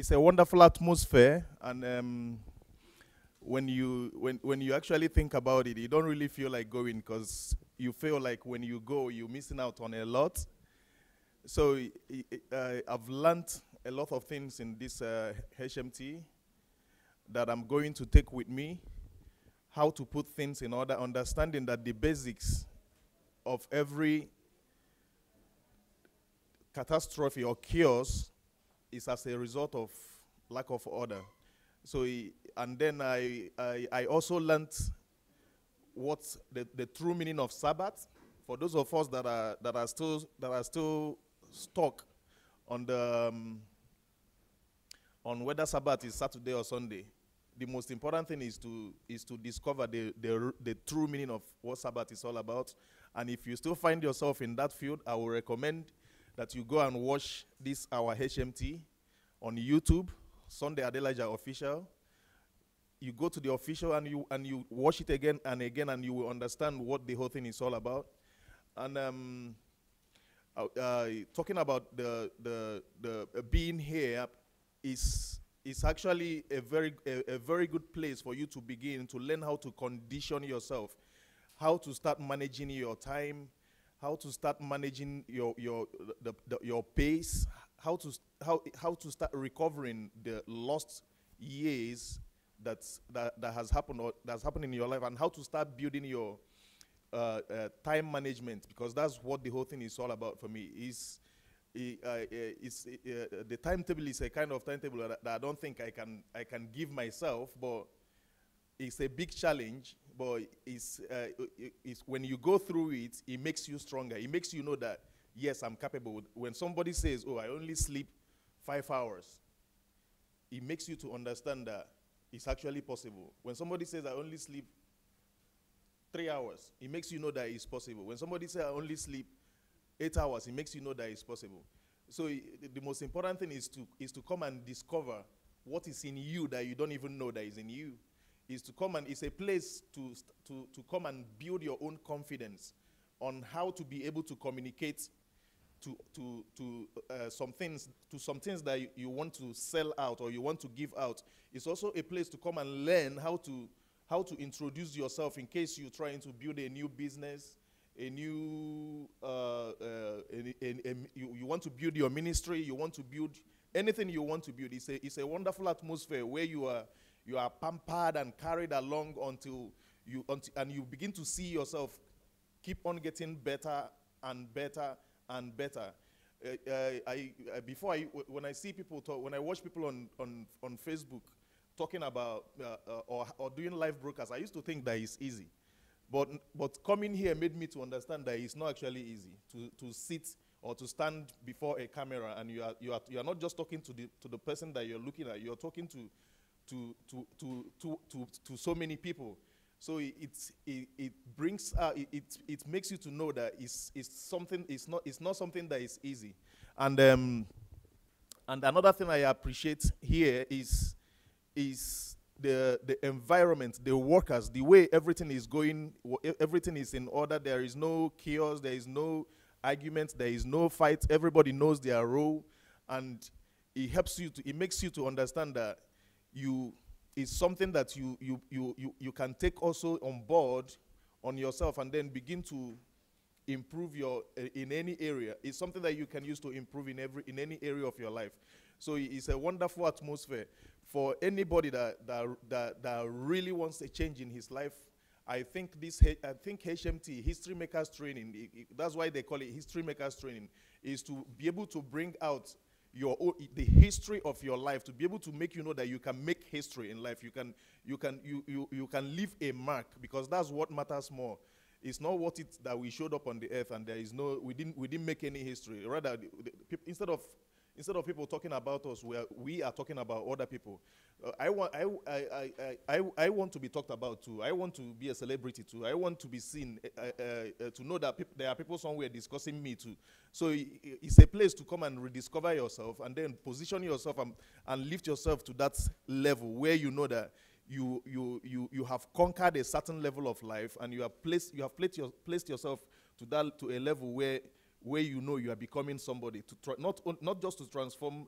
It's a wonderful atmosphere, and when you actually think about it, you don't really feel like going because you feel like when you go, you're missing out on a lot. So I've learned a lot of things in this HMT that I'm going to take with me. How to put things in order, understanding that the basics of every catastrophe or chaos is as a result of lack of order. So, and then I also learned what the true meaning of Sabbath. For those of us that are still stuck on the on whether Sabbath is Saturday or Sunday, the most important thing is to discover the true meaning of what Sabbath is all about. And if you still find yourself in that field, I will recommend that you go and watch this our HMT on YouTube, Sunday Adelaja Official. You go to the official and you watch it again and again, and you will understand what the whole thing is all about. And talking about the being here is actually a very good place for you to begin to learn how to condition yourself, how to start managing your time, how to start managing your pace, how to start recovering the lost years that has happened or that's happened in your life, and how to start building your time management, because that's what the whole thing is all about for me. The timetable is a kind of timetable that I don't think I can give myself, but it's a big challenge. But it's when you go through it, it makes you stronger. It makes you know that yes, I'm capable. When somebody says, "Oh, I only sleep 5 hours," it makes you to understand that it's actually possible. When somebody says, "I only sleep 3 hours," it makes you know that it's possible. When somebody says, "I only sleep 8 hours," it makes you know that it's possible. So the most important thing is to come and discover what is in you that you don't even know that is in you. Is to come and it's a place to come and build your own confidence on how to be able to communicate to some things that you want to sell out or you want to give out. It's also a place to come and learn how to introduce yourself in case you're trying to build a new business, a new you want to build your ministry, you want to build anything you want to build. It's a wonderful atmosphere where you are pampered and carried along until you begin to see yourself keep on getting better and better and better. When I see people talk, when I watch people on Facebook talking about or doing live broadcasts, I used to think that it's easy, but coming here made me to understand that it's not actually easy to sit or to stand before a camera, and you are not just talking to the person that you're looking at. You're talking to so many people. So it brings it makes you to know that it's not something that is easy. And another thing I appreciate here is the environment, the workers, the way everything is going, everything is in order. There is no chaos, there is no argument, there is no fight. Everybody knows their role, and it makes you to understand that it's something that you can take also on board on yourself, and then begin to improve in any area. It's something that you can use to improve in any area of your life. So it's a wonderful atmosphere for anybody that really wants a change in his life. I think HMT, History Makers Training, that's why they call it History Makers Training, is to be able to bring out the history of your life, to be able to make you know that you can make history in life. You can leave a mark, because that's what matters more. It's not that we showed up on the earth and we didn't make any history. Rather, instead of people talking about us, we are talking about other people. I want to be talked about too. I want to be a celebrity too. I want to be seen, to know that there are people somewhere discussing me too. So it's a place to come and rediscover yourself, and then position yourself and lift yourself to that level where you know that you have conquered a certain level of life, and you have placed yourself to a level where you know you are becoming somebody, not just to transform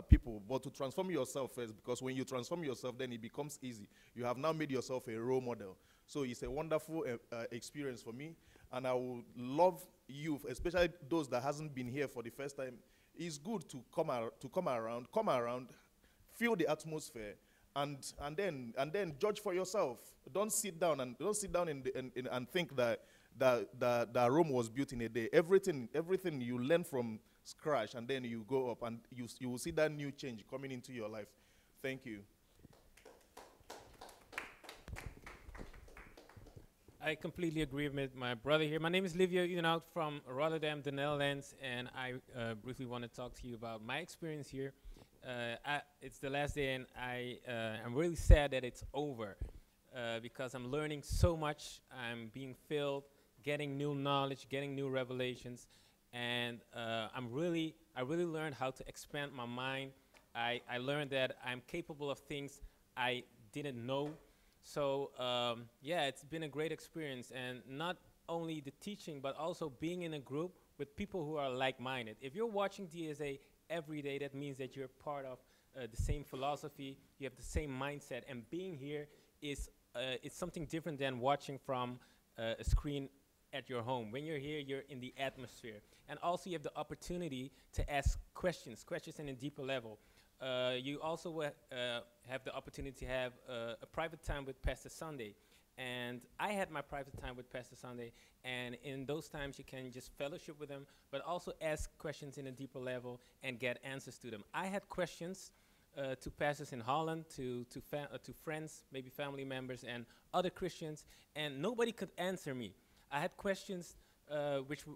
people, but to transform yourself first, because when you transform yourself, then it becomes easy. You have now made yourself a role model. So it's a wonderful experience for me, and I would love you, especially those that hasn't been here for the first time. It's good to come around, feel the atmosphere, and then judge for yourself. Don't sit down and think that Rome was built in a day. Everything you learn from scratch, and then you go up and you will see that new change coming into your life. Thank you. I completely agree with my brother here. My name is Livio Udenhout from Rotterdam, the Netherlands, and I briefly want to talk to you about my experience here. It's the last day, and I'm really sad that it's over because I'm learning so much. I'm being filled, getting new knowledge, getting new revelations, and I really learned how to expand my mind. I learned that I'm capable of things I didn't know. So yeah, it's been a great experience, and not only the teaching, but also being in a group with people who are like-minded. If you're watching DSA every day, that means that you're part of the same philosophy, you have the same mindset, and being here is it's something different than watching from a screen at your home. When you're here, you're in the atmosphere, and also you have the opportunity to ask questions in a deeper level. You also have the opportunity to have a private time with Pastor Sunday. And I had my private time with Pastor Sunday, and in those times you can just fellowship with him, but also ask questions in a deeper level and get answers to them. I had questions to pastors in Holland, to friends, maybe family members, and other Christians, and nobody could answer me. I had questions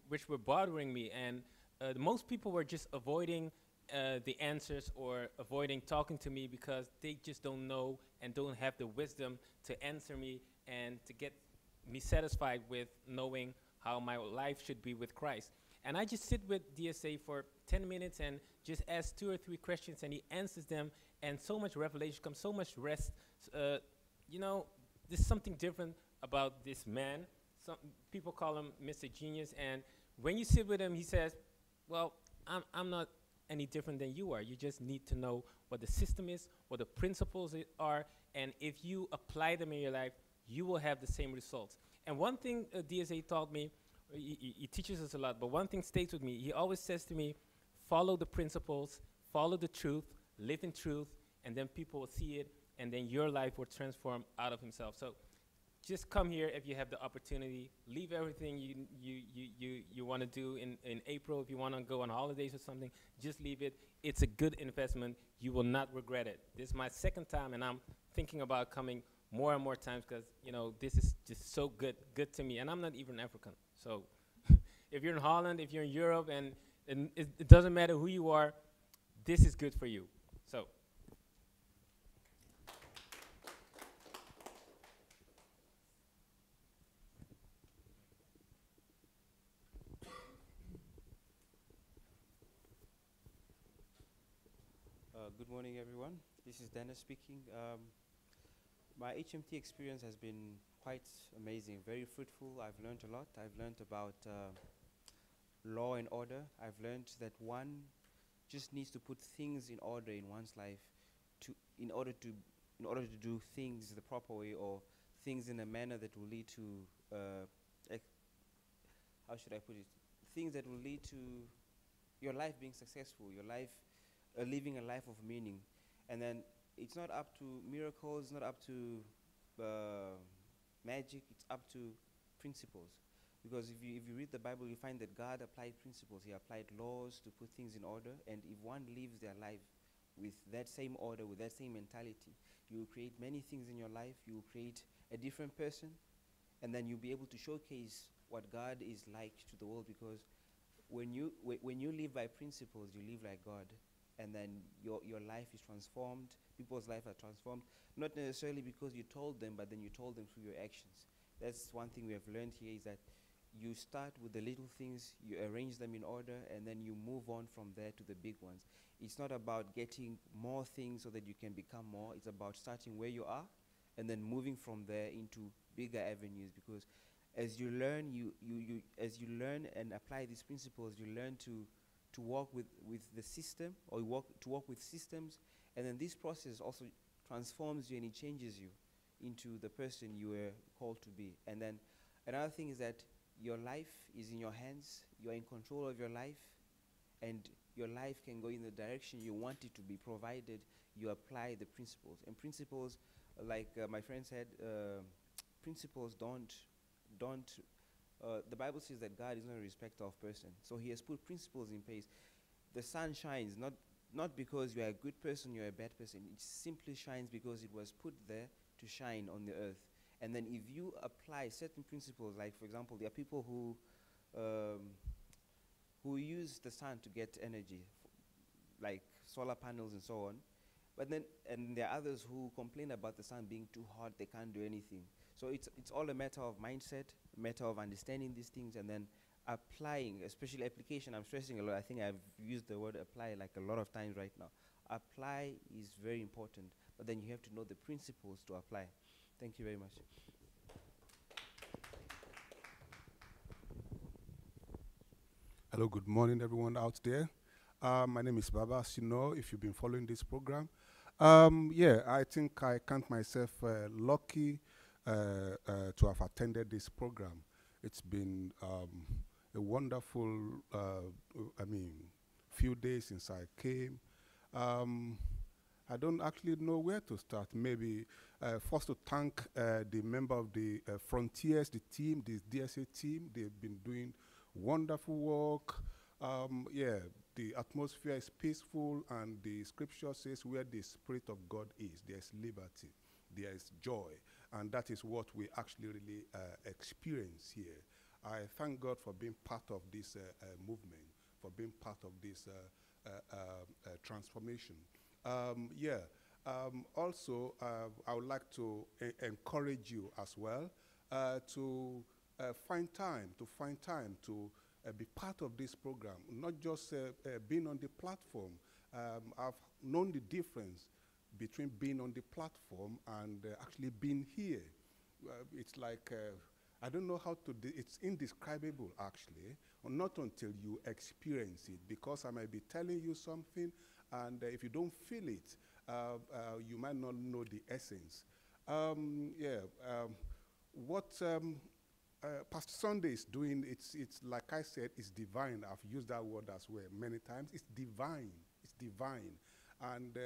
which were bothering me, and most people were just avoiding the answers or avoiding talking to me because they just don't know and don't have the wisdom to answer me and to get me satisfied with knowing how my life should be with Christ. And I just sit with DSA for 10 minutes and just ask 2 or 3 questions, and he answers them, and so much revelation comes, so much rest. There's something different about this man. Some people call him Mr. Genius, and when you sit with him, he says, well, I'm not any different than you are. You just need to know what the system is, what the principles are, and if you apply them in your life, you will have the same results. And one thing DSA taught me, he teaches us a lot, but one thing stays with me. He always says to me, follow the principles, follow the truth, live in truth, and then people will see it, and then your life will transform out of himself. So just come here if you have the opportunity. Leave everything you want to do in April. If you want to go on holidays or something, just leave it. It's a good investment. You will not regret it. This is my 2nd time, and I'm thinking about coming more and more times because, this is just so good to me. And I'm not even African. So if you're in Holland, if you're in Europe, and it doesn't matter who you are, this is good for you. So. Good morning, everyone. This is Dennis speaking. My HMT experience has been quite amazing, very fruitful. I've learned a lot. I've learned about law and order. I've learned that one just needs to put things in order in one's life in order to do things the proper way, or things in a manner that will lead to how should I put it? Things that will lead to your life being successful, your life living a life of meaning. And then it's not up to miracles, it's not up to magic, it's up to principles. Because if you read the Bible, you find that God applied principles. He applied laws to put things in order. And if one lives their life with that same order, with that same mentality, you will create many things in your life. You will create a different person. And then you'll be able to showcase what God is like to the world. Because when you live by principles, you live like God. And then your life is transformed. People's life are transformed. Not necessarily because you told them, but then you told them through your actions. That's one thing we have learned here, is that you start with the little things, you arrange them in order, and then you move on from there to the big ones. It's not about getting more things so that you can become more. It's about starting where you are and then moving from there into bigger avenues. Because as you learn, as you learn and apply these principles, you learn to to work with the system, or to work with systems, and then this process also transforms you and it changes you into the person you were called to be. And then another thing is that your life is in your hands, you are in control of your life, and your life can go in the direction you want it to be, provided you apply the principles. And principles, like my friend said, principles don't, the Bible says that God is not a respecter of person. So he has put principles in place. The sun shines not because you are a good person, you're a bad person. It simply shines because it was put there to shine on the earth. And then if you apply certain principles, like for example, there are people who use the sun to get energy, like solar panels and so on. But then, and there are others who complain about the sun being too hot, they can't do anything. So it's all a matter of mindset, a matter of understanding these things, and then applying, especially application. I'm stressing a lot. I think I've used the word apply like a lot of times right now. Apply is very important, but then you have to know the principles to apply. Thank you very much. Hello, good morning, everyone out there. My name is Baba. As you know, if you've been following this program, yeah, I think I count myself lucky to have attended this program. It's been a wonderful, few days since I came. I don't actually know where to start. Maybe first to thank the member of the Frontiers, the team, the DSA team. They've been doing wonderful work. Yeah, the atmosphere is peaceful, and the scripture says where the Spirit of God is, there's liberty, there is joy, and that is what we actually really experience here. I thank God for being part of this movement, for being part of this transformation. Yeah. Also, I would like to encourage you as well to find time to be part of this program, not just being on the platform. I've known the difference between being on the platform and actually being here. It's like, I don't know how to, it's indescribable actually, not until you experience it, because I might be telling you something, and if you don't feel it, you might not know the essence. What Pastor Sunday is doing, it's like I said, it's divine. I've used that word as well many times. It's divine. It's divine. And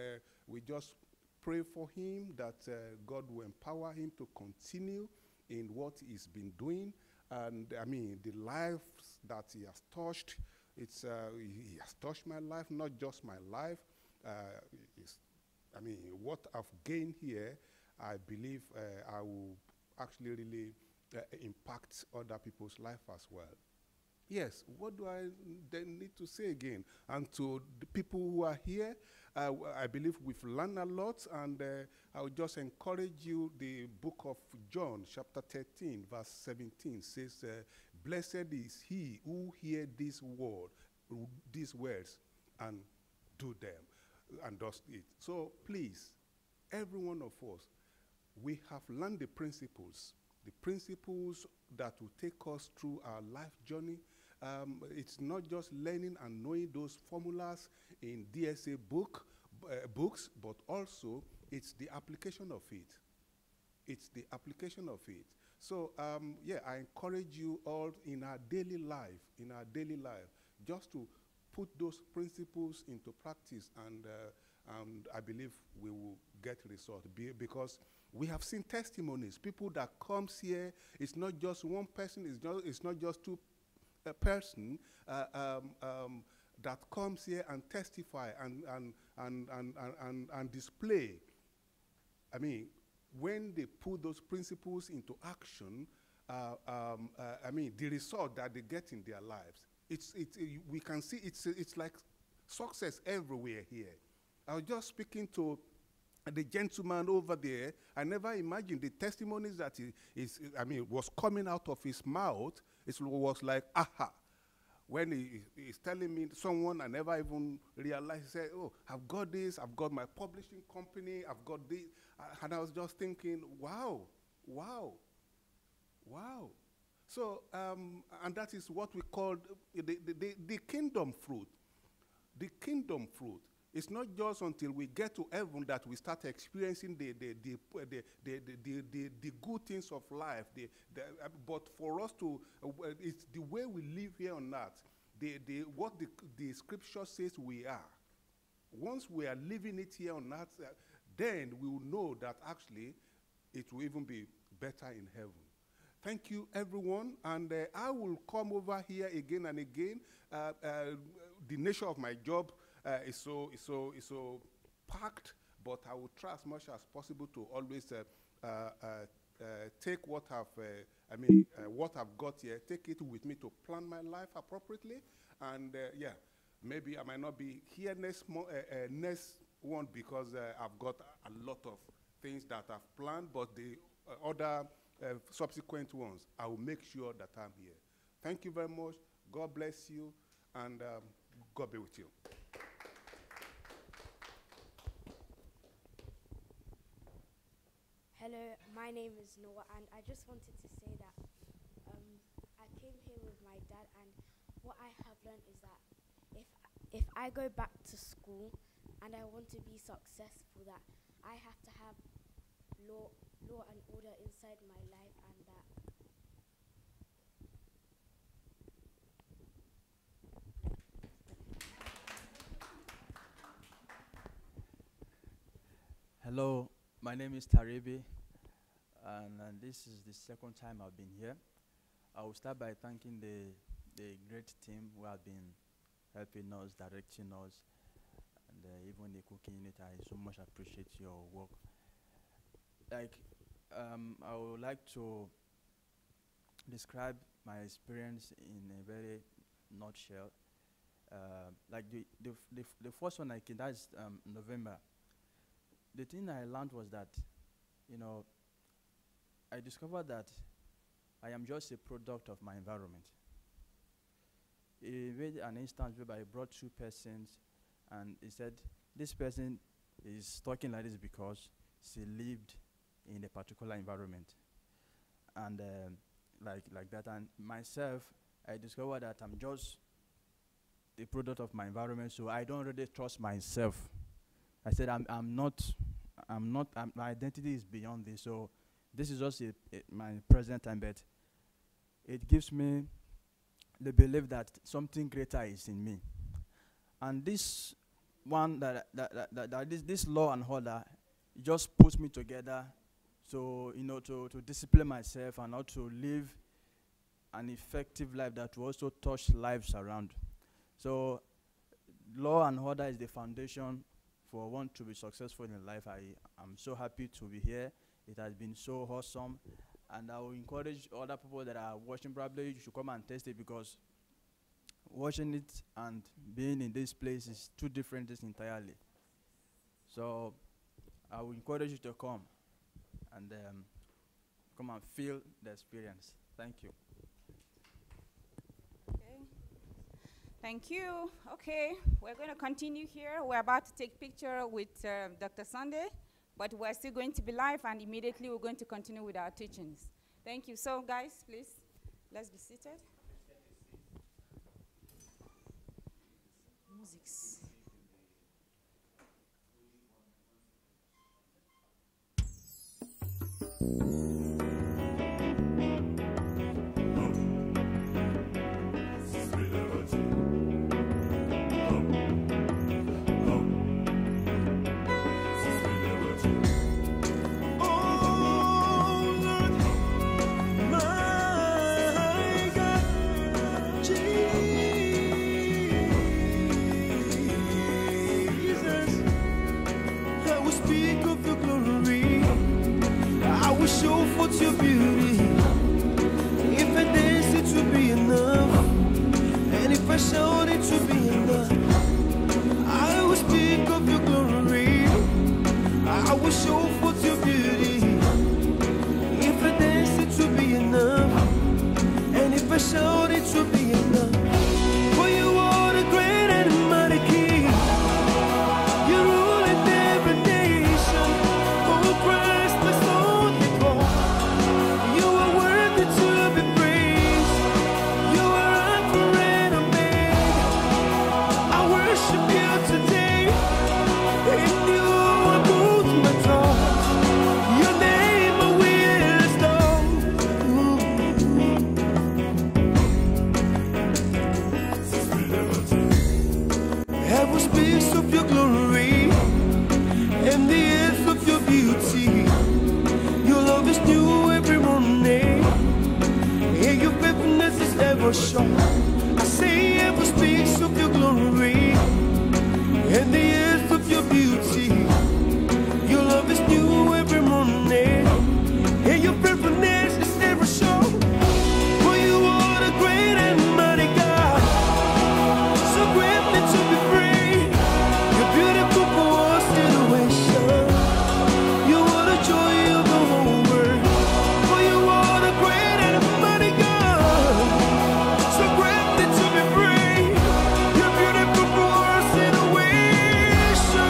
we just pray for him that God will empower him to continue in what he's been doing. And I mean, the lives that he has touched, it's, he has touched my life, not just my life. I mean, what I've gained here, I believe I will actually really impact other people's life as well. Yes, what do I then need to say again? And to the people who are here, I believe we've learned a lot, and I would just encourage you. The book of John, chapter 13, verse 17 says, blessed is he who hear these words, and do them, and does it. So please, every one of us, we have learned the principles that will take us through our life journey. It's not just learning and knowing those formulas in DSA books, but also it's the application of it. It's the application of it. So yeah, I encourage you all in our daily life, just to put those principles into practice, and I believe we will get results, because we have seen testimonies. People that comes here, it's not just one person, it's not just two person that comes here and testify and display. I mean, when they put those principles into action, I mean, the result that they get in their lives, we can see it's like success everywhere here. I was just speaking to the gentleman over there. I never imagined the testimonies that was coming out of his mouth. It was like, aha. When he's telling me someone I never even realized, he said, oh, I've got this, I've got my publishing company, I've got this. And I was just thinking, wow, wow, wow. So, and that is what we call the kingdom fruit. The kingdom fruit. It's not just until we get to heaven that we start experiencing the good things of life. But for us to, it's the way we live here on earth. What the scripture says we are. Once we are living it here on earth, then we will know that actually it will even be better in heaven. Thank you, everyone. And I will come over here again and again. The nature of my job is so packed, but I will try as much as possible to always take what what I've got here, take it with me to plan my life appropriately. And yeah, maybe I might not be here next one because I've got a lot of things that I've planned, but the other subsequent ones, I will make sure that I'm here. Thank you very much. God bless you, and God be with you. Hello, my name is Noah, and I just wanted to say that I came here with my dad, and what I have learned is that if I go back to school and I want to be successful, that I have to have law and order inside my life, and that Hello, my name is Taribi, and this is the second time I've been here. I will start by thanking the great team who have been helping us, directing us, and even the cooking unit. I so much appreciate your work. I would like to describe my experience in a very nutshell. The first one I came, that's November. The thing I learned was that, I discovered that I am just a product of my environment. He made an instance where I brought two persons, and he said, this person is talking like this because she lived in a particular environment. And like that. And myself, I discovered that I'm just the product of my environment, so I don't really trust myself. I said, my identity is beyond this, so this is just my present time, but it gives me the belief that something greater is in me. And this one, this law and order, just puts me together to, to discipline myself and how to live an effective life that will also touch lives around. So law and order is the foundation for one to be successful in life. I'm so happy to be here. It has been so awesome. And I will encourage other people that are watching, probably you should come and test it, because watching it and being in this place is two different things entirely. So I will encourage you to come and come and feel the experience. Thank you. Okay. Thank you. Okay, we're going to continue here. We're about to take picture with Dr. Sunday, but we're still going to be live, and immediately we're going to continue with our teachings. Thank you. So guys, please, let's be seated. Musics. Show forth your beauty. If I dance, it will be enough. And if I shout, it will be enough. I will speak of your glory. I will show forth your beauty. If I dance, it will be enough. And if I shout, it will be enough. For you are the great and mighty King. You rule in every nation. Oh Christ, my soul. You are worthy to be praised. You are Alpha and Omega. I worship you. heaven speaks of your glory and the earth of your beauty. Your love is new every morning, and your faithfulness is ever sure. I say heaven speaks of your glory and the earth of your beauty. Your love is new every morning, and your faithfulness is ever sure. For you are the great and mighty God, so greatly to be praised. You're beautiful for situation. You are the joy of the whole world. For you are the great and mighty God, so greatly to be praised. You're beautiful for situation.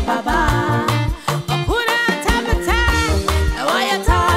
Baba, Okuna Tabata, Wayata.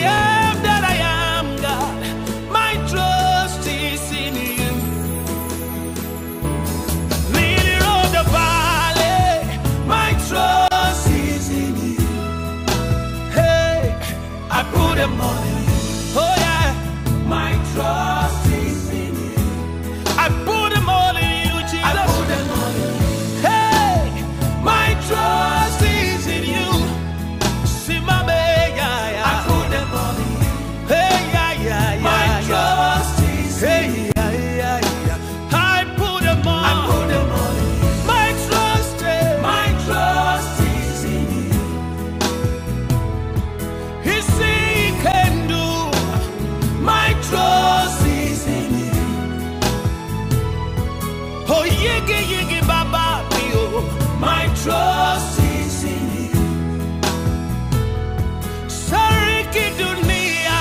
am that I am, God. My trust is in you. Leader of the valley, my trust is in you. Hey, I put them on you. Oh yeah, my trust is in you. I put them all in you, Jesus. I put them all in you. Hey, my trust is in you. See my baby, yeah, yeah. I put them all in you. Hey, yeah, yeah, yeah. My trust is in you. Yeah, yeah, yeah. I put them all. I put them all in you. My trust is in you. He see he can do. My trust is in you. Oh, yigi yigi baba mio. My trust is in you. Sariki dunia.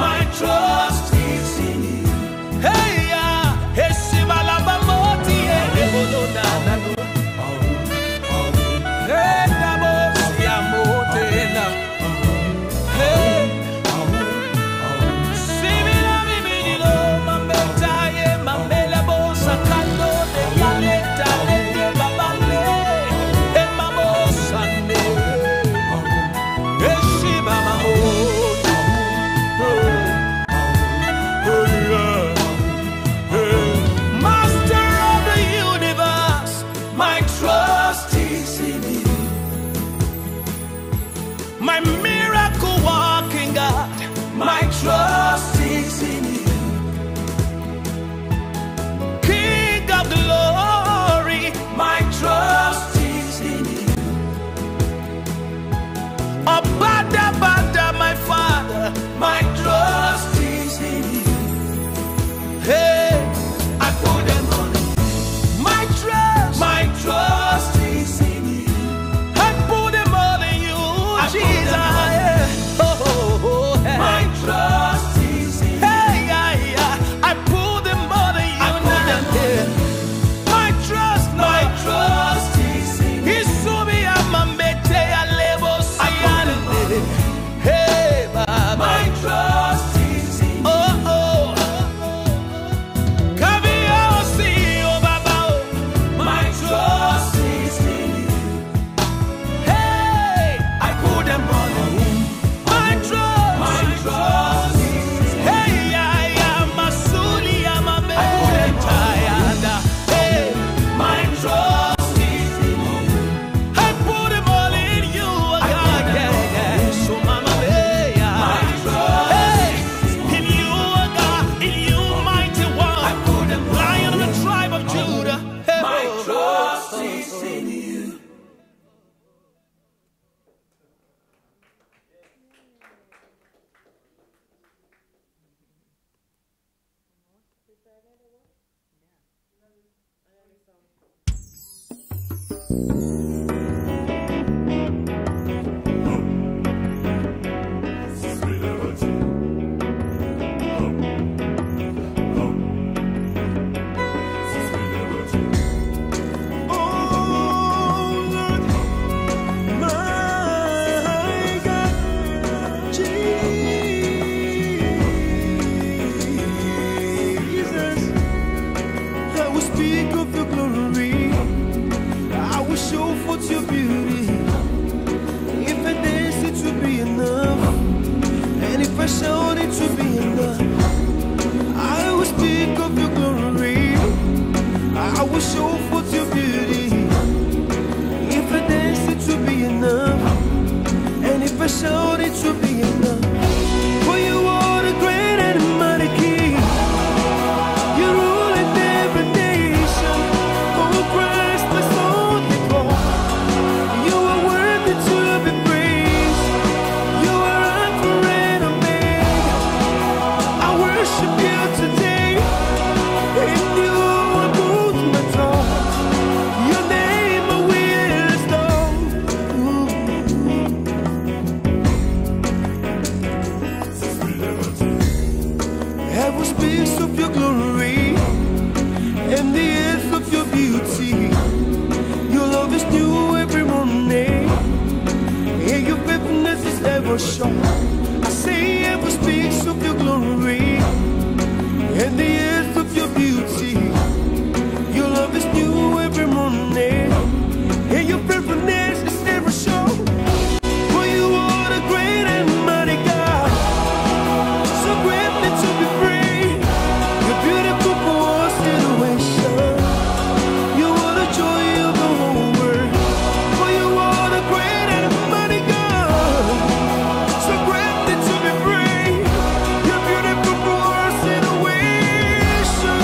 My trust is in you. Hey ya, heshima moti bolona na no. Hey namo ya motena. Hey. My miracle walking God, my trust is in you. King of glory, my trust is in you. Abada bada, my Father, my trust is in you. Hey, I put them on you. My trust is in you. I put them all in you. Jesus, my trust is in you. Hey, yeah, yeah. I put them all in you now. My trust is in you. Isumi amambete alebo siane. Hey, Baba. My trust is in you. Oh, oh. Kabiosi, oh, Baba. My trust is in you. Hey, I put them all in you. My trust is in you. Hey, I am Masuli, I'm a tired. Hey, my trust is in you. I put them all in you. God, yeah, yeah. So, Mama, yeah. My trust, hey, in you, God, in you, mighty one. I put them Lion of the tribe of Judah. Hey, my trust is in you. never shown. say ever speaks of your glory and the earth of your beauty. Your love is new every morning, and your faithfulness is never shown. For you are the great and mighty God, so greatly to be praised. Your beautiful consideration, you are the joy of the whole world. For you are the great and mighty God, so greatly to be praised. Your beautiful consideration.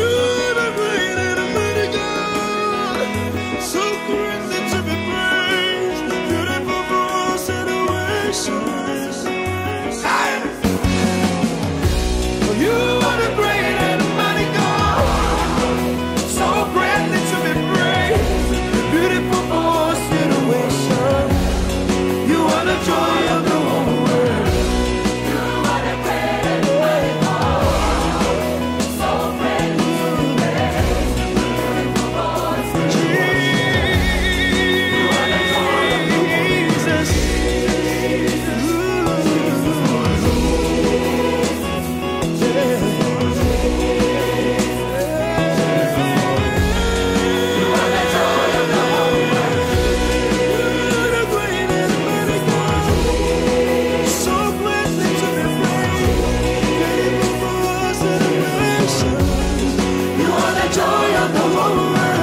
You're the great and mighty God, so greatly to be praised. Beautiful for all generations. You are the great and mighty God, so greatly to be praised. Beautiful for all generations. You are the joy of the whole world.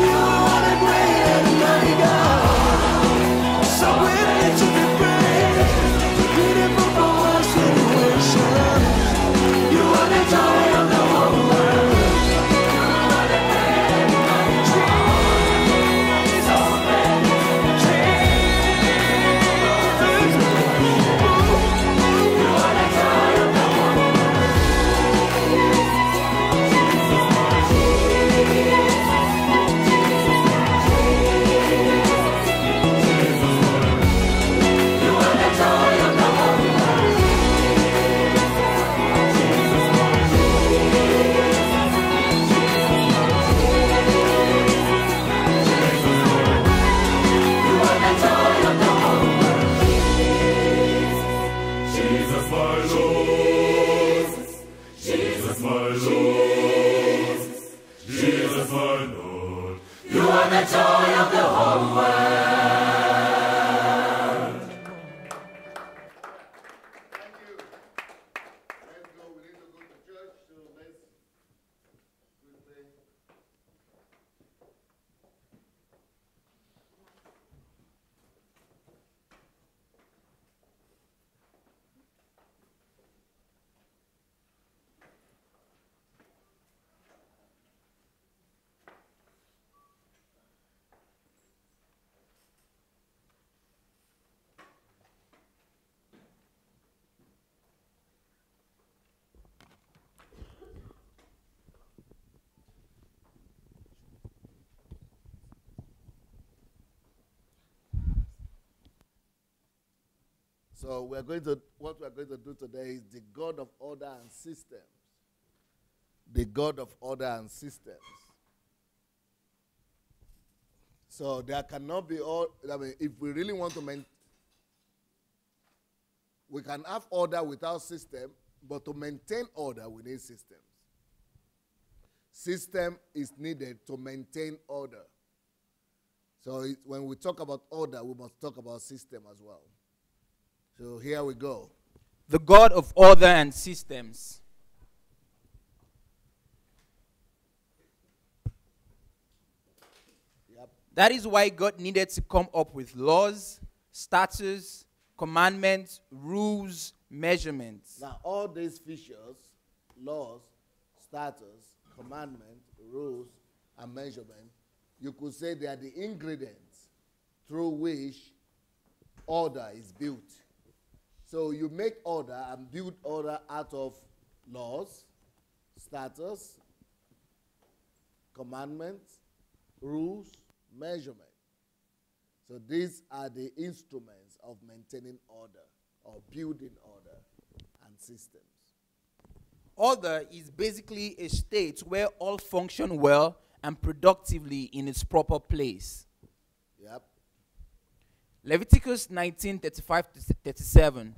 You are the great and mighty God, so greatly to be praised. Beautiful for all generations. You are the joy of the whole world. So what we're going to do today is the God of order and systems. The God of order and systems. So there cannot be if we really want to we can have order without system, but to maintain order we need systems. System is needed to maintain order. So when we talk about order, we must talk about system as well. So here we go. The God of order and systems. That is why God needed to come up with laws, statutes, commandments, rules, measurements. Now, all these features, laws, status, commandment, rules, and measurement, you could say they are the ingredients through which order is built. So you make order and build order out of laws, status, commandments, rules, measurement. So these are the instruments of maintaining order or building order and systems. Order is basically a state where all function well and productively in its proper place. Yep. Leviticus 19:35-37.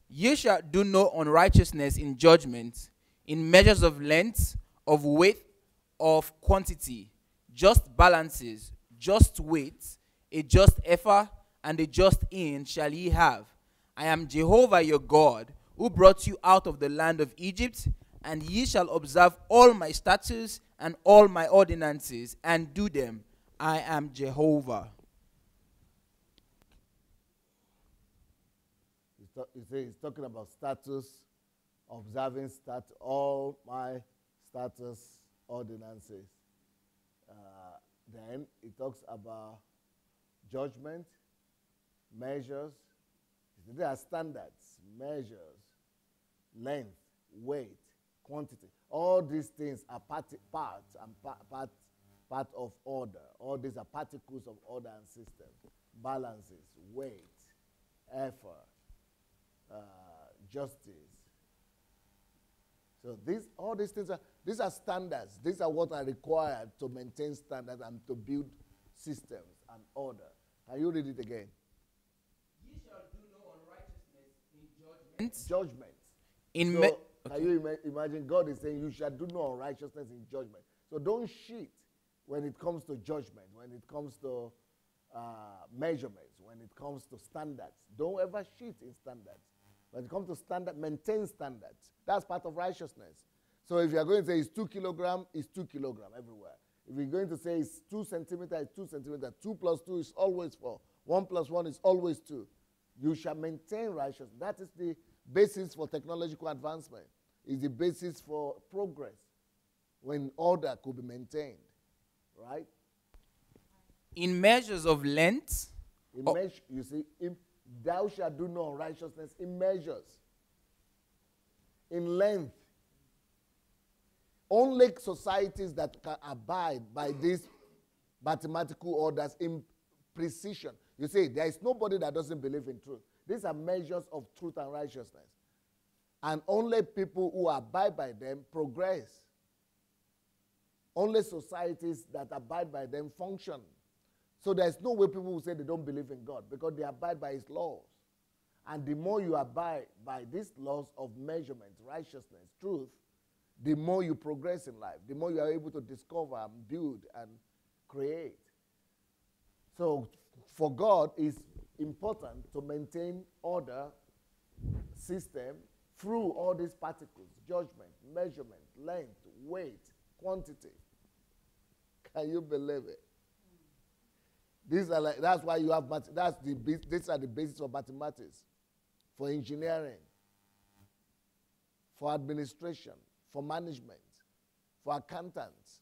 Ye shall do no unrighteousness in judgment, in measures of length, of weight, of quantity, just balances, just weight, a just ephah, and a just hin shall ye have. I am Jehovah your God, who brought you out of the land of Egypt, and ye shall observe all my statutes and all my ordinances, and do them. I am Jehovah. He's talking about status, observing all my status ordinances. Then he talks about judgment, measures. There are standards, measures, length, weight, quantity. All these things are part of order. All these are particles of order and system. Balances, weight, effort, justice. So all these things are standards. These are what are required to maintain standards and to build systems and order. Can you read it again? Ye shall do no unrighteousness in judgment. Judgment. Can you imagine God is saying you shall do no unrighteousness in judgment. So don't cheat when it comes to judgment, when it comes to measurements, when it comes to standards. Don't ever cheat in standards. When it comes to standard, maintain standards. That's part of righteousness. So if you're going to say it's 2 kilograms, it's 2 kilograms everywhere. If you're going to say it's 2 centimeters, it's 2 centimeters. 2 plus 2 is always 4. 1 plus 1 is always 2. You shall maintain righteousness. That is the basis for technological advancement. It's the basis for progress when order could be maintained. Right? In measures of length. You see, thou shalt do no unrighteousness in measures. In length. Only societies that can abide by these mathematical orders in precision. You see, there is nobody that doesn't believe in truth. These are measures of truth and righteousness. And only people who abide by them progress. Only societies that abide by them function. So there's no way people will say they don't believe in God because they abide by his laws. And the more you abide by these laws of measurement, righteousness, truth, the more you progress in life, the more you are able to discover and build and create. So for God, it's important to maintain order, system, through all these particles, judgment, measurement, length, weight, quantity. Can you believe it? These are that's why you have these are the basis of mathematics, for engineering, for administration, for management, for accountants,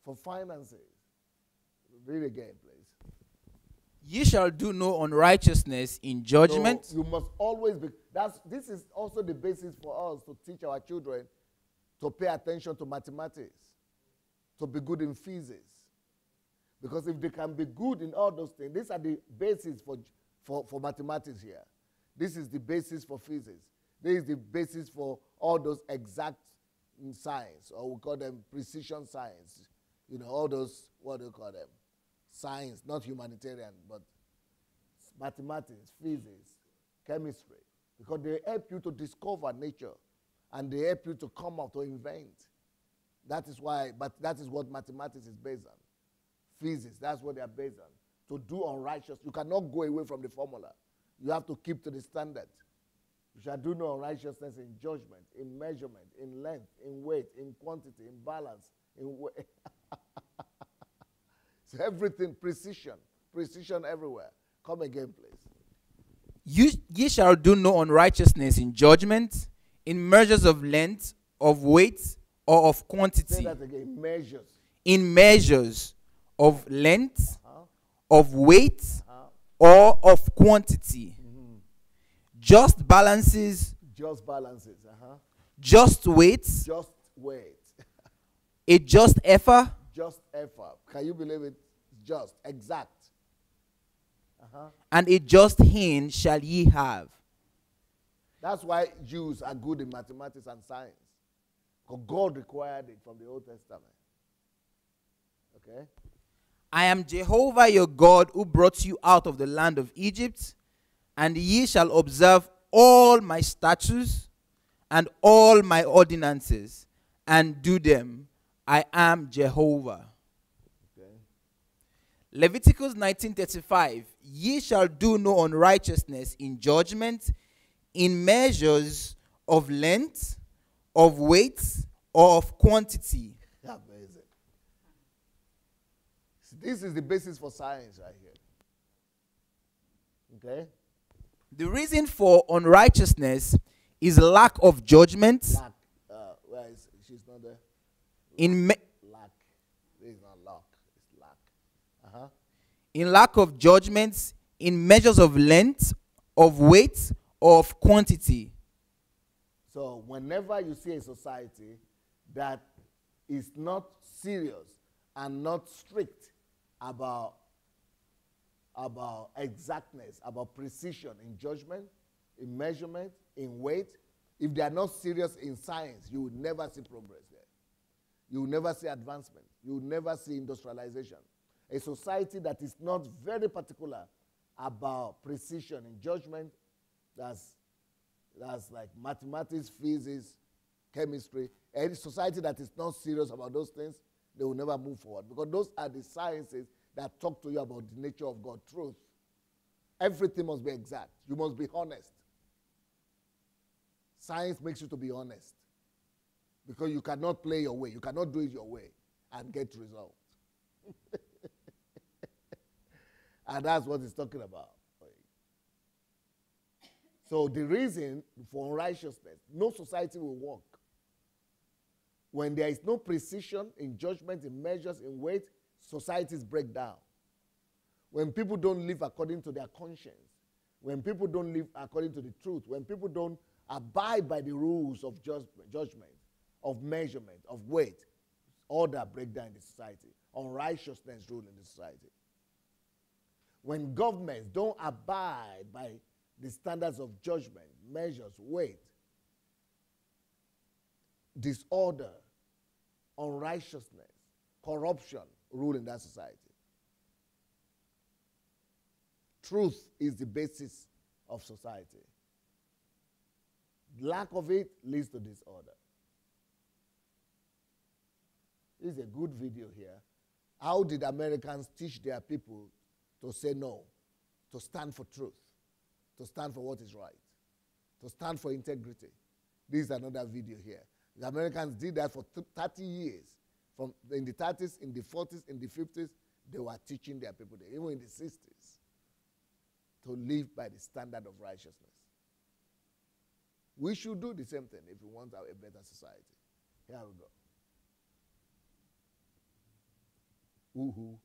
for finances. Read again, please. Ye shall do no unrighteousness in judgment. So you must always be. This is also the basis for us to teach our children to pay attention to mathematics, to be good in physics. Because if they can be good in all those things, these are the basis for mathematics here. This is the basis for physics. This is the basis for all those exact science, or we call them precision science. You know, all those, what do you call them? Science, not humanitarian, but mathematics, physics, chemistry. Because they help you to discover nature, and they help you to come out, to invent. That is why, but that is what mathematics is based on. Physics, that's what they are based on. To do unrighteous, you cannot go away from the formula. You have to keep to the standard. You shall do no unrighteousness in judgment, in measurement, in length, in weight, in quantity, in balance, in weight. everything, precision. Precision everywhere. Come again, please. Ye shall do no unrighteousness in judgment, in measures of length, of weight, or of quantity. Say that again. Measures. In measures of length, of weight, or of quantity. Just balances. Just balances. Just weights. Just weight. A just effort. Just effort. Can you believe it? Just. Exact. And a just hin shall ye have. That's why Jews are good in mathematics and science. Because God required it from the Old Testament. Okay? I am Jehovah your God who brought you out of the land of Egypt, and ye shall observe all my statutes and all my ordinances, and do them. I am Jehovah. Okay. Leviticus 19:35. Ye shall do no unrighteousness in judgment, in measures of length, of weight, or of quantity. Amazing. This is the basis for science right here. Okay? The reason for unrighteousness is lack of judgment. Lack. Where is she's not there? Lack. This is not lack. It's lack. In lack of judgment, in measures of length, of weight, or of quantity. So whenever you see a society that is not serious and not strict about exactness, about precision in judgment, in measurement, in weight, if they are not serious in science, you will never see progress there. You will never see advancement. You will never see industrialization. A society that is not very particular about precision in judgment, that's like mathematics, physics, chemistry. Any society that is not serious about those things, they will never move forward, because those are the sciences that talk to you about the nature of God, truth. Everything must be exact. You must be honest. Science makes you to be honest, because you cannot play your way. You cannot do it your way and get results. And that's what it's talking about. So the reason for unrighteousness, no society will work. When there is no precision in judgment, in measures, in weight, societies break down. When people don't live according to their conscience, when people don't live according to the truth, when people don't abide by the rules of judgment, of measurement, of weight, order break down in the society. Unrighteousness rule in the society. When governments don't abide by the standards of judgment, measures, weight, disorder, unrighteousness, corruption rule in that society. Truth is the basis of society. Lack of it leads to disorder. This is a good video here. How did Americans teach their people to say no, to stand for truth, to stand for what is right, to stand for integrity? This is another video here. The Americans did that for 30 years. From in the 30s, in the 40s, in the 50s, they were teaching their people, even in the 60s, to live by the standard of righteousness. We should do the same thing if we want a better society. Here we go. Woohoo.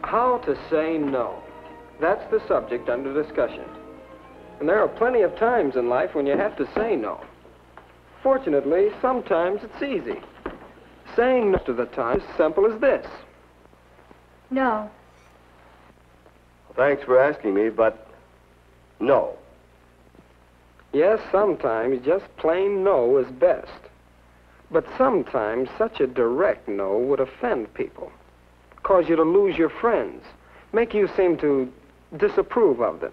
How to say no. That's the subject under discussion. And there are plenty of times in life when you have to say no. Fortunately, sometimes it's easy. Saying no to the time is simple as this. No. Thanks for asking me, but no. Yes, sometimes just plain no is best. But sometimes such a direct no would offend people, cause you to lose your friends, make you seem to disapprove of them.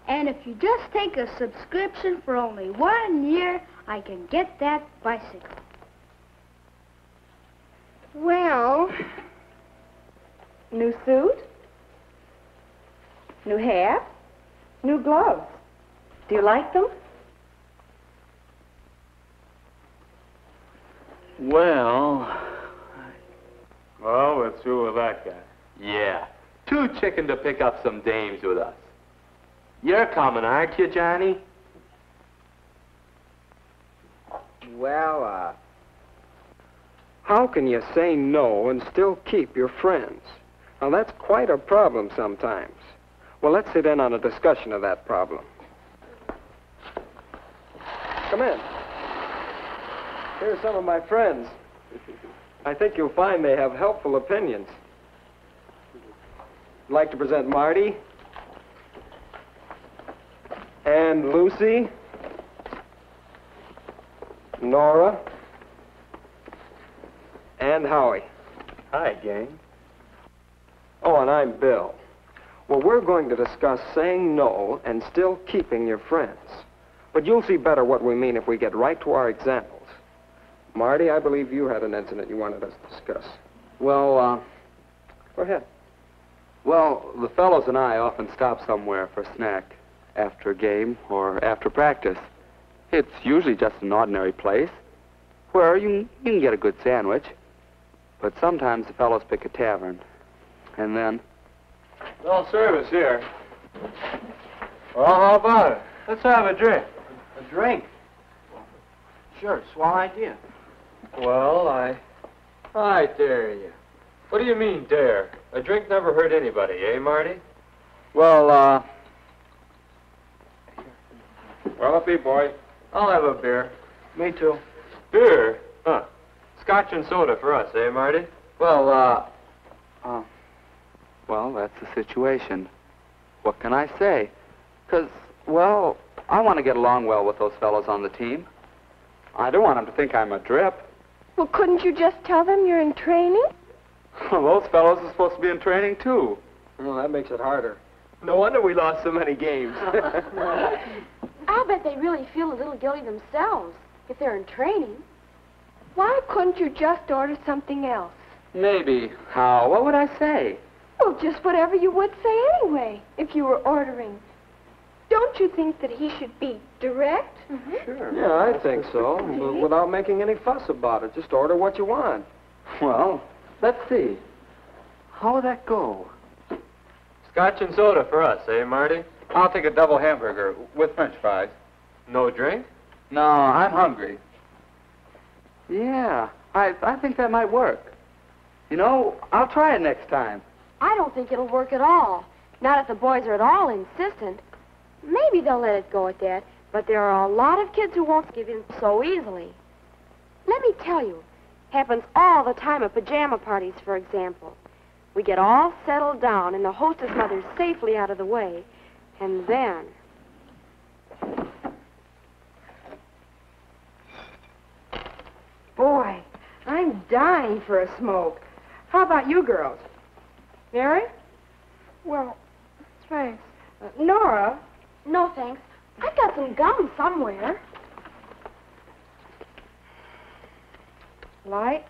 And if you just take a subscription for only 1 year, I can get that bicycle. Well, new suit, new hair, new gloves. Do you like them? Well, we're through with that guy. Yeah. Too chicken to pick up some dames with us. You're coming, aren't you, Johnny? Well, how can you say no and still keep your friends? Now, that's quite a problem sometimes. Well, let's sit in on a discussion of that problem. Come in. Here are some of my friends. I think you'll find they have helpful opinions. I'd like to present Marty and Lucy, Nora, and Howie. Hi, gang. Oh, and I'm Bill. Well, we're going to discuss saying no and still keeping your friends. But you'll see better what we mean if we get right to our examples. Marty, I believe you had an incident you wanted us to discuss. Well, Go ahead. well, the fellows and I often stop somewhere for a snack after a game or after practice. It's usually just an ordinary place where you can get a good sandwich. But sometimes the fellows pick a tavern. And then... No service here. Well, how about it? Let's have a drink. A drink? Sure, swell idea. Well, I dare you. What do you mean, dare? A drink never hurt anybody, eh, Marty? Well, Well, up, boy. I'll have a beer. Me too. Beer? Huh. Scotch and soda for us, eh, Marty? well, that's the situation. What can I say? 'Cause, well, I want to get along well with those fellows on the team. I don't want them to think I'm a drip. Well, couldn't you just tell them you're in training? Well, those fellows are supposed to be in training, too. Well, that makes it harder. No wonder we lost so many games. I'll bet they really feel a little guilty themselves if they're in training. Why couldn't you just order something else? Maybe. How? What would I say? Well, just whatever you would say anyway, if you were ordering. Don't you think that he should be direct? Sure. Yeah, I think so. But without making any fuss about it. Just order what you want. Well, let's see. How would that go? Scotch and soda for us, eh, Marty? I'll take a double hamburger with french fries. No drink? No, I'm hungry. Yeah, I think that might work. You know, I'll try it next time. I don't think it'll work at all. Not if the boys are at all insistent. Maybe they'll let it go at that, but there are a lot of kids who won't give in so easily. Let me tell you, happens all the time at pajama parties, for example. We get all settled down and the hostess mother's safely out of the way, and then... Boy, I'm dying for a smoke. How about you girls? Mary? Well, thanks. Nora? No, thanks. I've got some gum somewhere. Light?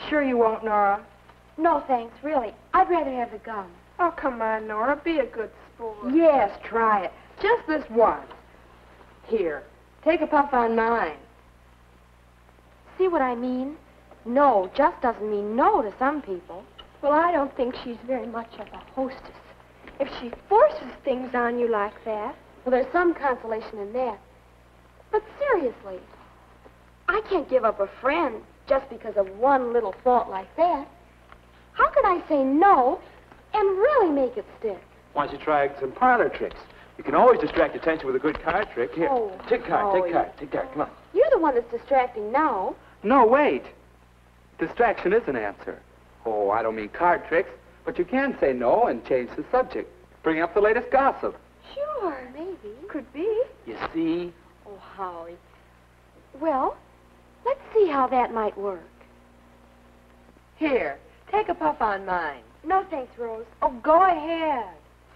Sure you won't, Nora? No, thanks, really. I'd rather have the gum. Oh, come on, Nora. Be a good sport. Yes, try it. Just this once. Here, take a puff on mine. See what I mean? No just doesn't mean no to some people. Well, I don't think she's very much of a hostess. If she forces things on you like that... Well, there's some consolation in that. But seriously, I can't give up a friend just because of one little fault like that. How can I say no and really make it stick? Why don't you try some parlor tricks? You can always distract attention with a good card trick. Here, Oh, take card, oh, take card, take card. Come on. You're the one that's distracting now. No, wait. Distraction is an answer. Oh, I don't mean card tricks, but you can say no and change the subject. Bring up the latest gossip. Sure, maybe. Could be. You see? Oh, Howie. Well, let's see how that might work. Here, take a puff on mine. No thanks, Rose. Oh, go ahead.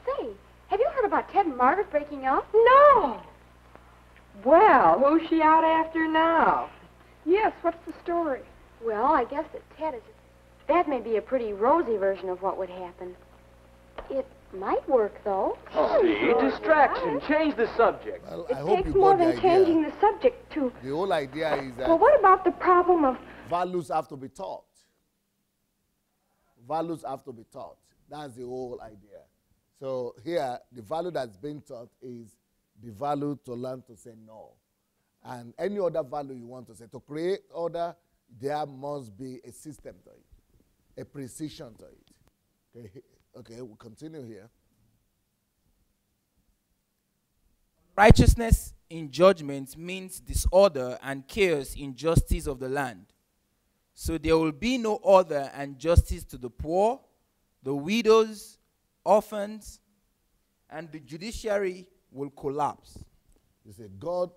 Say, have you heard about Ted and Margaret breaking up? No. Well, who's she out after now? Yes, what's the story? Well, I guess that Ted is... That may be a pretty rosy version of what would happen. It might work, though. See, distraction. Change the subject. Well, It I hope takes you more got the than idea. changing the subject to... The whole idea is that Well, what about the problem of... values have to be taught. Values have to be taught. That's the whole idea. So here, the value that's being taught is the value to learn to say no. And any other value you want to say. To create order, there must be a system to it, a precision to it. Okay, we'll continue here. Righteousness in judgment means disorder and chaos in justice of the land. So there will be no order and justice to the poor, the widows, orphans, and the judiciary will collapse. You see, God,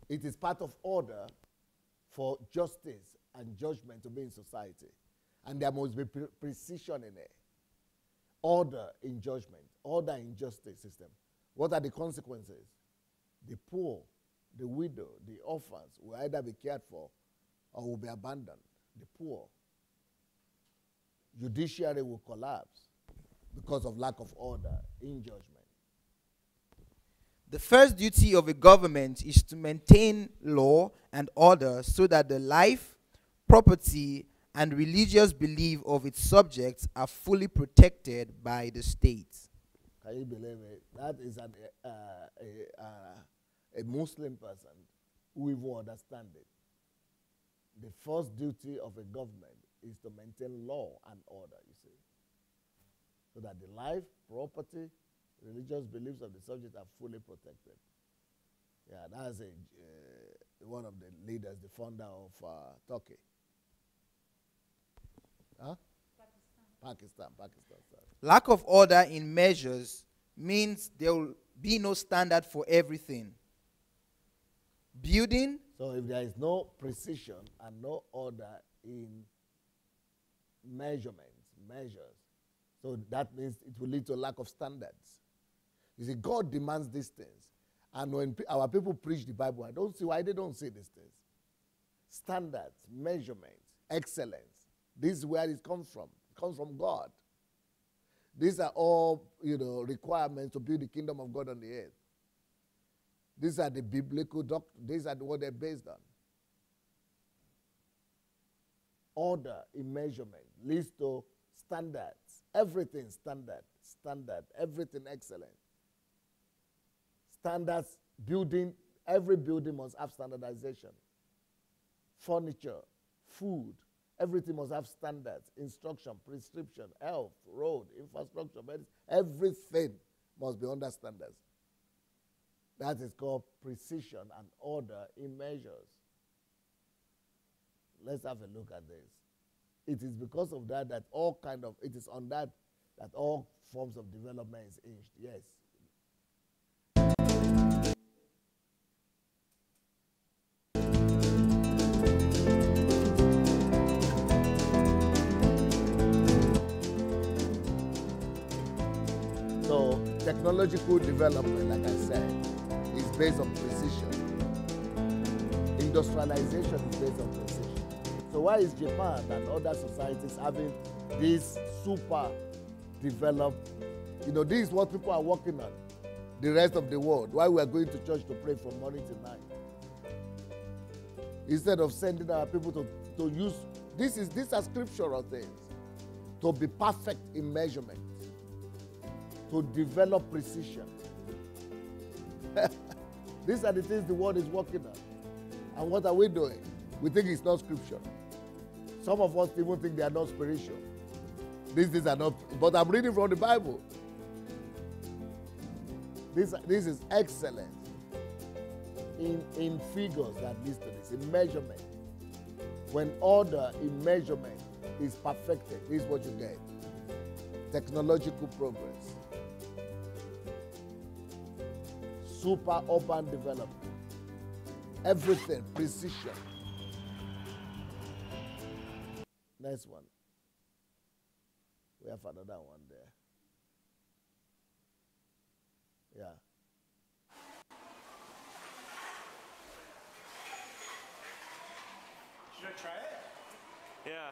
it is part of order for justice and judgment to be in society. And there must be precision in it. Order in judgment, order in justice system. What are the consequences? The poor, the widow, the orphans will either be cared for or will be abandoned. The poor. Judiciary will collapse because of lack of order in judgment. The first duty of a government is to maintain law and order so that the life, property, and religious belief of its subjects are fully protected by the state. Can you believe it? That is a Muslim person who even understands it. The first duty of a government is to maintain law and order, you see, so that the life, property, religious beliefs of the subject are fully protected. Yeah, that's one of the leaders, the founder of Turkey. Huh? Pakistan. Sorry. Lack of order in measures means there will be no standard for everything. Building. So if there is no precision and no order in measures, so that means it will lead to a lack of standards. You see, God demands these things. And when our people preach the Bible, I don't see why they don't say these things. Standards, measurements, excellence. This is where it comes from. It comes from God. These are all, requirements to build the kingdom of God on the earth. These are the biblical doctrines. These are what they're based on. Order in measurement leads to standards. Everything standard. Everything excellent. Standards, building, every building must have standardization. Furniture, food, everything must have standards, instruction, prescription, health, road, infrastructure, medicine. Everything must be under standards. That is called precision and order in measures. Let's have a look at this. It is because of that that it is on that all forms of development is hinged. Yes. So technological development, like I said, is based on precision. Industrialization is based on precision. So why is Japan and other societies having this super developed, this is what people are working on, the rest of the world, why we are going to church to pray from morning to night. Instead of sending our people to use, these are scriptural things, to be perfect in measurement, to develop precision. These are the things the world is working on. And what are we doing? We think it's not scripture. Some of us even think they are not spiritual. These things are not, but I'm reading from the Bible. This is excellent in figures that leads to this, in measurement. When order in measurement is perfected, this is what you get. Technological progress. Super urban development. Everything, precision. Next one. We have another one there. Yeah. Should I try it? Yeah.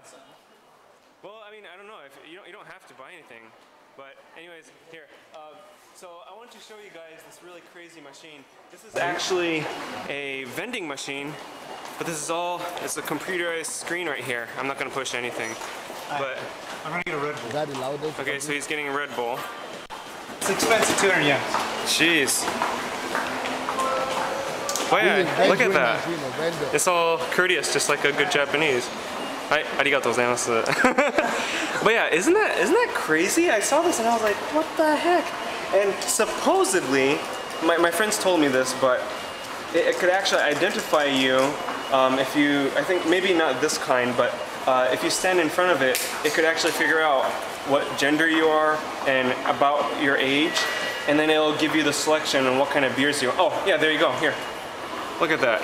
Well, I mean, I don't know. If you don't have to buy anything, but anyways, here. So I want to show you guys this really crazy machine. This is actually a vending machine, but this is all. It's a computerized screen right here. I'm not gonna push anything, but I'm gonna get a Red Bull. Is that the loudest? Okay, so he's getting a Red Bull. It's expensive, 200 yen. Jeez. Oh yeah, look at that. It's all courteous, just like a good Japanese. Hi, arigatou gozaimasu. But yeah, isn't that crazy? I saw this and I was like, what the heck? And supposedly, my friends told me this, but it could actually identify you if you, I think maybe not this kind, but if you stand in front of it, it could actually figure out what gender you are and about your age, and then it'll give you the selection and what kind of beers you. Oh yeah, there you go. Here, look at that.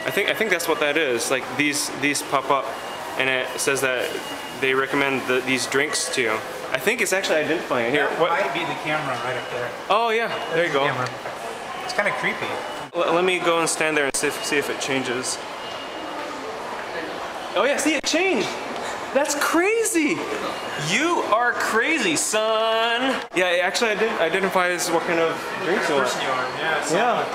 I think that's what that is. Like these pop up, and it says that they recommend these drinks to you. I think it's actually identifying it. Here. That What? might be the camera right up there. Oh yeah, there you go. Camera. It's kind of creepy. Let me go and stand there and see if it changes. Oh yeah, see, it changed. That's crazy. You are crazy, son. Yeah, it actually identifies what kind of drinks you want. Yeah, it's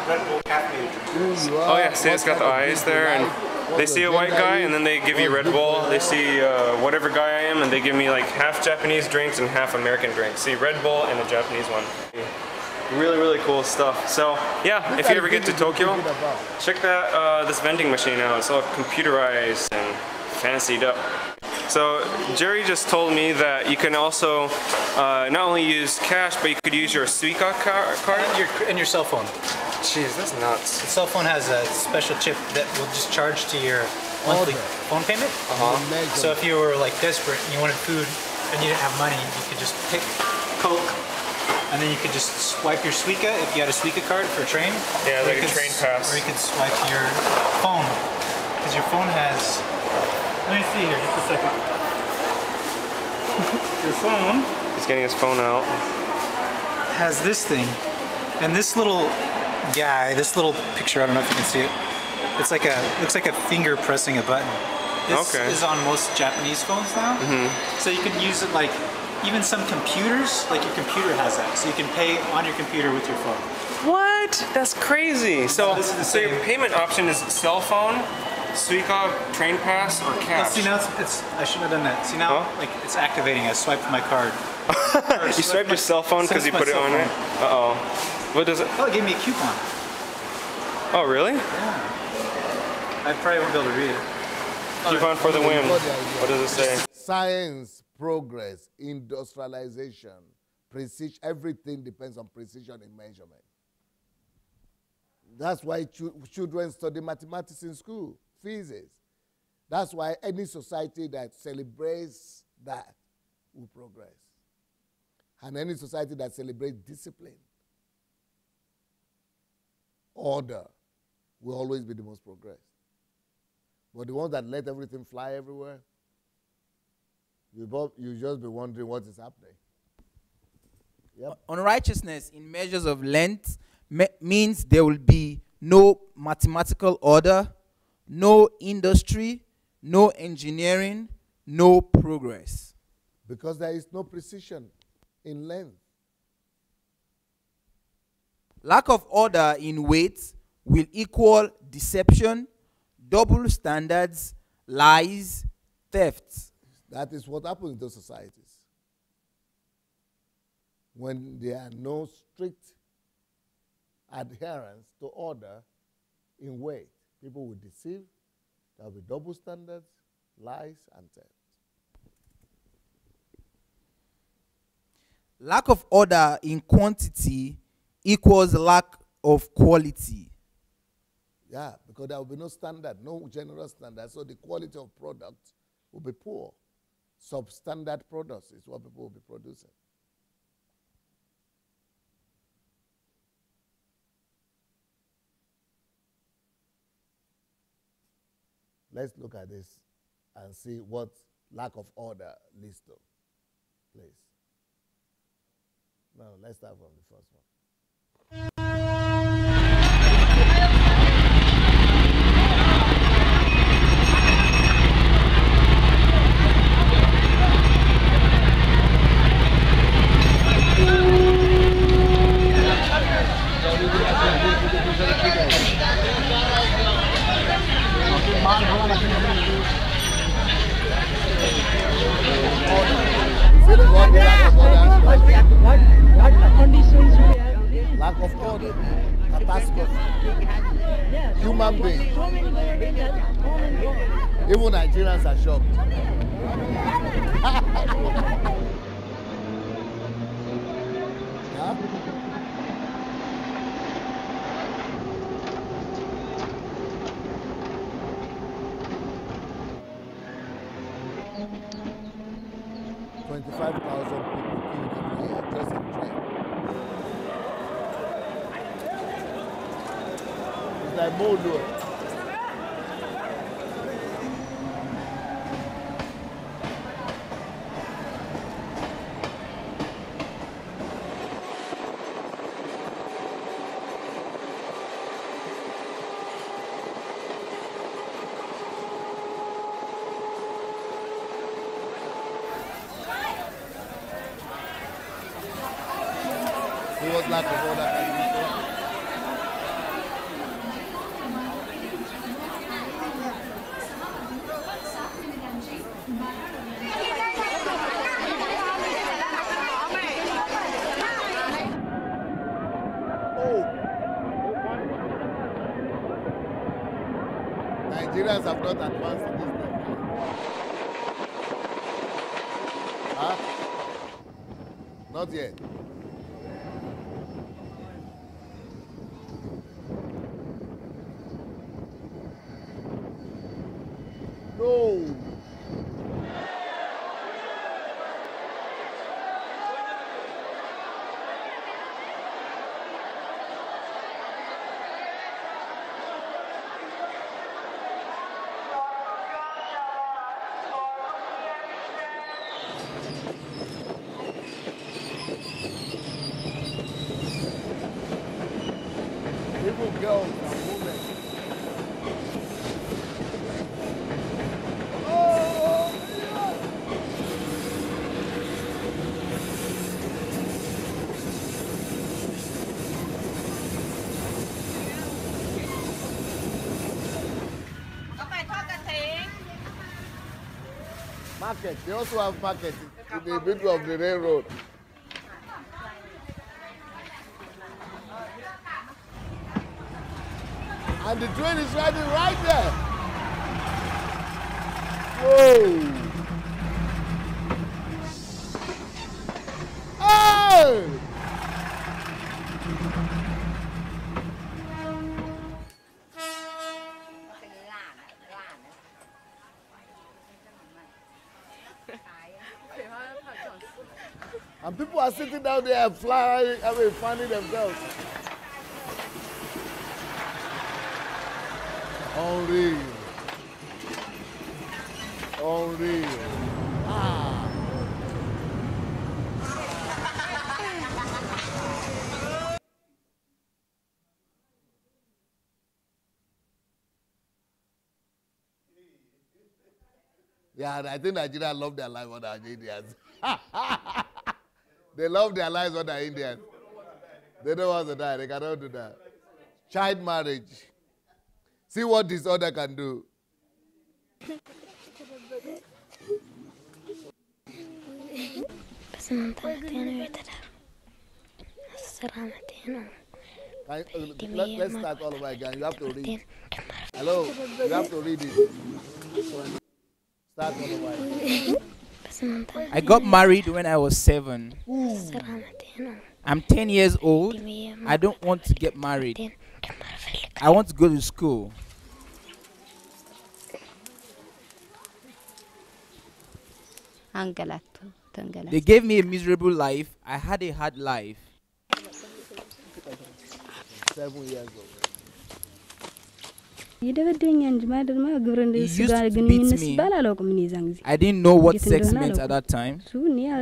Red Bull caffeinated drinks. Oh yeah, see, it's got the eyes there, and they see a white guy, and then they give you Red Bull. They see whatever guy I am, and they give me like half Japanese drinks and half American drinks. See, Red Bull and a Japanese one. Really, really cool stuff. So yeah, if you ever get to Tokyo, check that this vending machine out. It's all computerized and fancied up. So Jerry just told me that you can also not only use cash, but you could use your Suica card And your cell phone. Jeez, that's nuts. The cell phone has a special chip that will just charge to your monthly phone payment. So if you were like desperate and you wanted food and you didn't have money, you could just pick Coke, and then you could just swipe your Suica if you had a Suica card for a train. Yeah, like a train pass. Or you could swipe your phone, because your phone has. Let me see here, just a second. Your phone. He's getting his phone out. Has this thing, and this little guy, this little picture. I don't know if you can see it. It's like looks like a finger pressing a button. This is on most Japanese phones now. So you can use it like even some computers. Like your computer has that, so you can pay on your computer with your phone. What? That's crazy. So your payment option is cell phone, Suica, train pass, or cash. See now it's I shouldn't have done that. See now like it's activating. I swiped my card. You swiped your cell phone because you put it on it? Uh-oh. What does it? Oh, it gave me a coupon. Oh, really? Yeah. I probably won't be able to read it. Coupon for the win. What does it say? Science, progress, industrialization, precision, everything depends on precision in measurement. That's why children study mathematics in school, physics. That's why any society that celebrates that will progress. And any society that celebrates discipline, order, will always be the most progressed. But the ones that let everything fly everywhere, you just be wondering what is happening. Yep. Unrighteousness in measures of length means there will be no mathematical order, no industry, no engineering, no progress. Because there is no precision in length. Lack of order in weight will equal deception, double standards, lies, thefts. That is what happens in those societies. When there are no strict adherence to order in weight, people will deceive, there will be double standards, lies, and theft. Lack of order in quantity equals lack of quality. Yeah, because there will be no standard, no general standard, so the quality of product will be poor. Substandard products is what people will be producing. let's look at this and see what lack of order leads to. Please. No, let's start from the first one. Lack of order, catastrophe, human beings. Even Nigerians are shocked. Huh? $25,000 people killed every year just in train. It's like Modo. It was like a order. Nigerians have not advanced in this level. Huh? Not yet. No. People, girls, and women. Market. They also have market in the middle of the railroad. And the train is riding right there. Whoa. Hey! And people are sitting down there flying, finding themselves. Unreal. Unreal. Ah. Yeah, I think Nigeria love their life more than Indians. They love their lives more than Indians. They don't want to die. They cannot do that. Child marriage. See what disorder can do. Let's start all over again. You have to read. Hello? You have to read it. Start all over again. I got married when I was 7. I'm 10 years old. I don't want to get married. I want to go to school. They gave me a miserable life. I had a hard life. 7 years old. He used to beat me. I didn't know what sex meant at that time.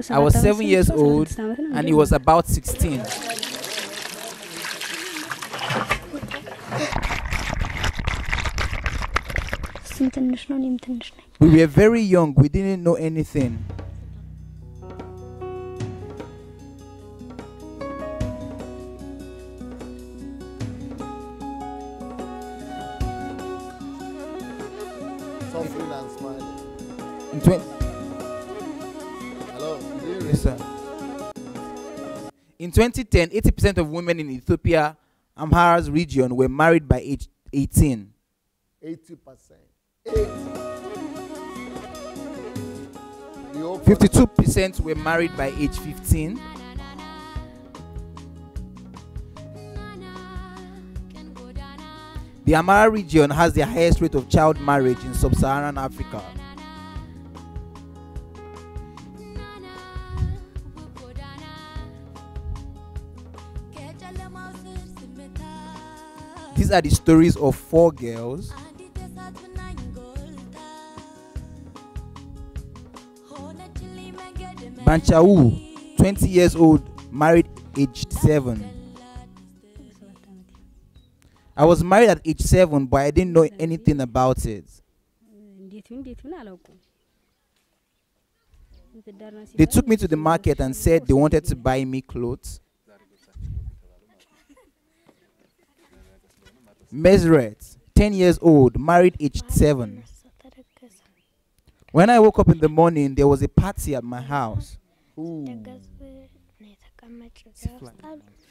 I was 7 years old and he was about 16. We were very young, we didn't know anything. Suffering and smiling. Hello? Yes, sir. In 2010, 80% of women in Ethiopia, Amhara's region, were married by age 18. 80%. 52% were married by age 15. The Amhara region has the highest rate of child marriage in sub-Saharan Africa. These are the stories of 4 girls. Banchau, 20 years old, married aged 7. I was married at age 7, but I didn't know anything about it. They took me to the market and said they wanted to buy me clothes. Mesret, 10 years old, married aged 7. When I woke up in the morning, there was a party at my house.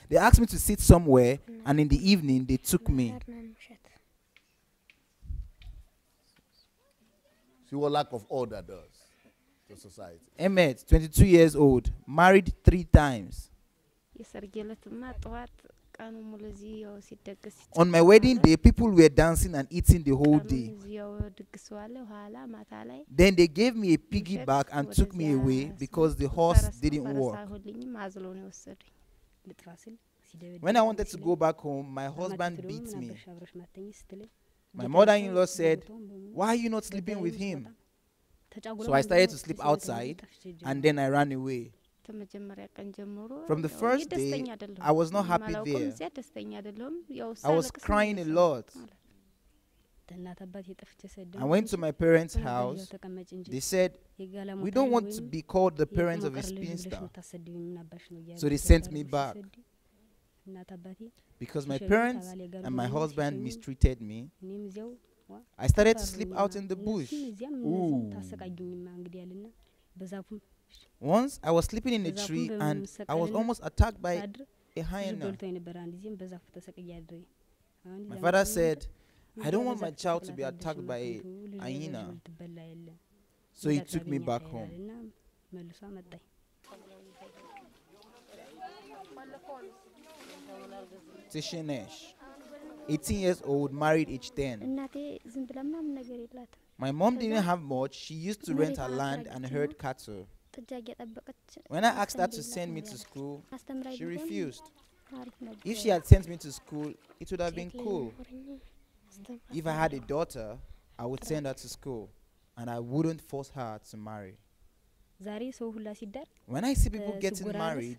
They asked me to sit somewhere, and in the evening, they took me. See what lack of order does to society. Emmet, 22 years old, married 3 times. On my wedding day, people were dancing and eating the whole day. Then they gave me a piggyback and took me away because the horse didn't work. When I wanted to go back home, my husband beat me. My mother-in-law said, "Why are you not sleeping with him?" So I started to sleep outside, and then I ran away. From the first day, I was not happy there. I was crying a lot. I went to my parents' house. They said, "We don't want to be called the parents of a spinster." So they sent me back. Because my parents and my husband mistreated me, I started to sleep out in the bush. Once I was sleeping in a tree and I was almost attacked by a hyena. My father said, "I don't want my child to be attacked by a hyena." So he took me back home. Tishinesh, 18 years old, married age 10. My mom didn't have much. She used to rent her land and herd cattle. When I asked her to send me to school, she refused. If she had sent me to school, it would have been cool. If I had a daughter, I would send her to school, and I wouldn't force her to marry. When I see people getting married,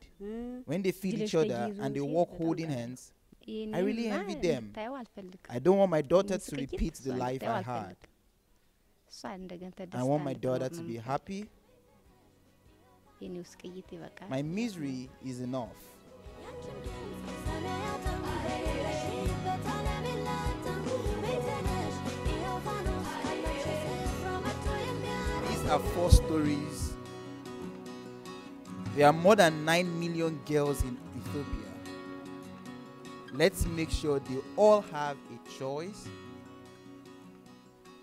when they feed each other and they walk holding hands, I really envy them. I don't want my daughter to repeat the life I had. I want my daughter to be happy. My misery is enough. These are 4 stories. There are more than 9 million girls in Ethiopia. Let's make sure they all have a choice.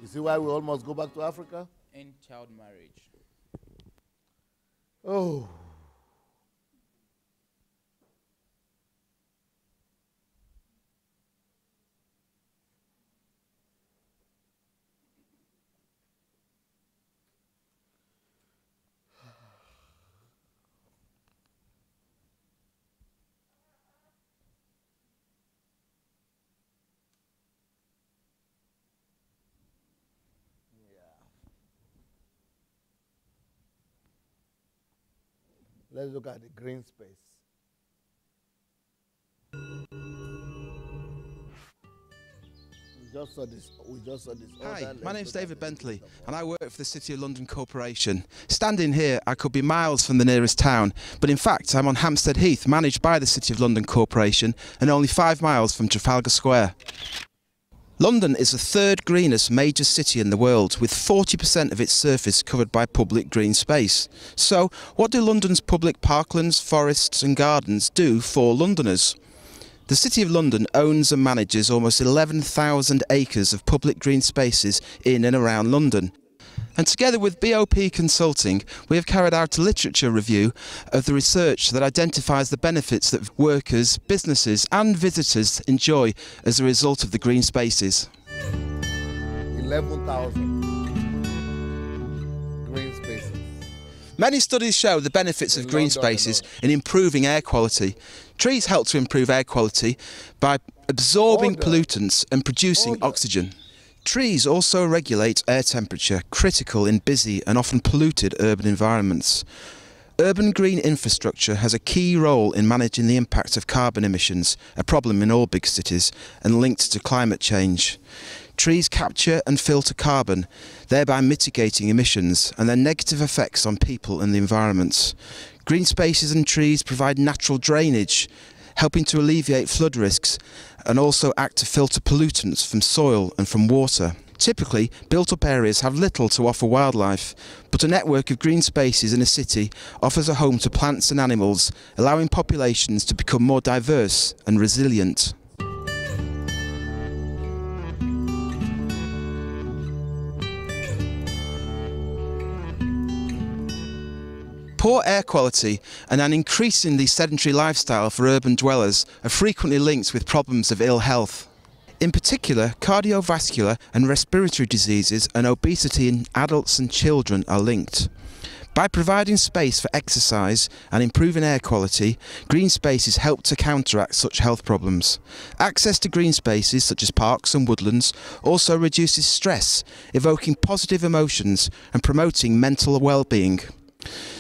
You see why we almost go back to Africa? End child marriage. Oh. Let's look at the green space. We just saw this. Hi, my name's David Bentley, and I work for the City of London Corporation. Standing here, I could be miles from the nearest town, but in fact, I'm on Hampstead Heath, managed by the City of London Corporation, and only 5 miles from Trafalgar Square. London is the third greenest major city in the world, with 40% of its surface covered by public green space. So, what do London's public parklands, forests and gardens do for Londoners? The City of London owns and manages almost 11,000 acres of public green spaces in and around London. And together with BOP Consulting, we have carried out a literature review of the research that identifies the benefits that workers, businesses and visitors enjoy as a result of the green spaces. 11,000 green spaces. Many studies show the benefits of green spaces in improving air quality. Trees help to improve air quality by absorbing pollutants and producing oxygen. Trees also regulate air temperature, critical in busy and often polluted urban environments. Urban green infrastructure has a key role in managing the impact of carbon emissions, a problem in all big cities and linked to climate change. Trees capture and filter carbon, thereby mitigating emissions and their negative effects on people and the environment. Green spaces and trees provide natural drainage, helping to alleviate flood risks and also act to filter pollutants from soil and from water. Typically, built-up areas have little to offer wildlife, but a network of green spaces in a city offers a home to plants and animals, allowing populations to become more diverse and resilient. Poor air quality and an increasingly sedentary lifestyle for urban dwellers are frequently linked with problems of ill health. In particular, cardiovascular and respiratory diseases and obesity in adults and children are linked. By providing space for exercise and improving air quality, green spaces help to counteract such health problems. Access to green spaces such as parks and woodlands also reduces stress, evoking positive emotions and promoting mental well-being.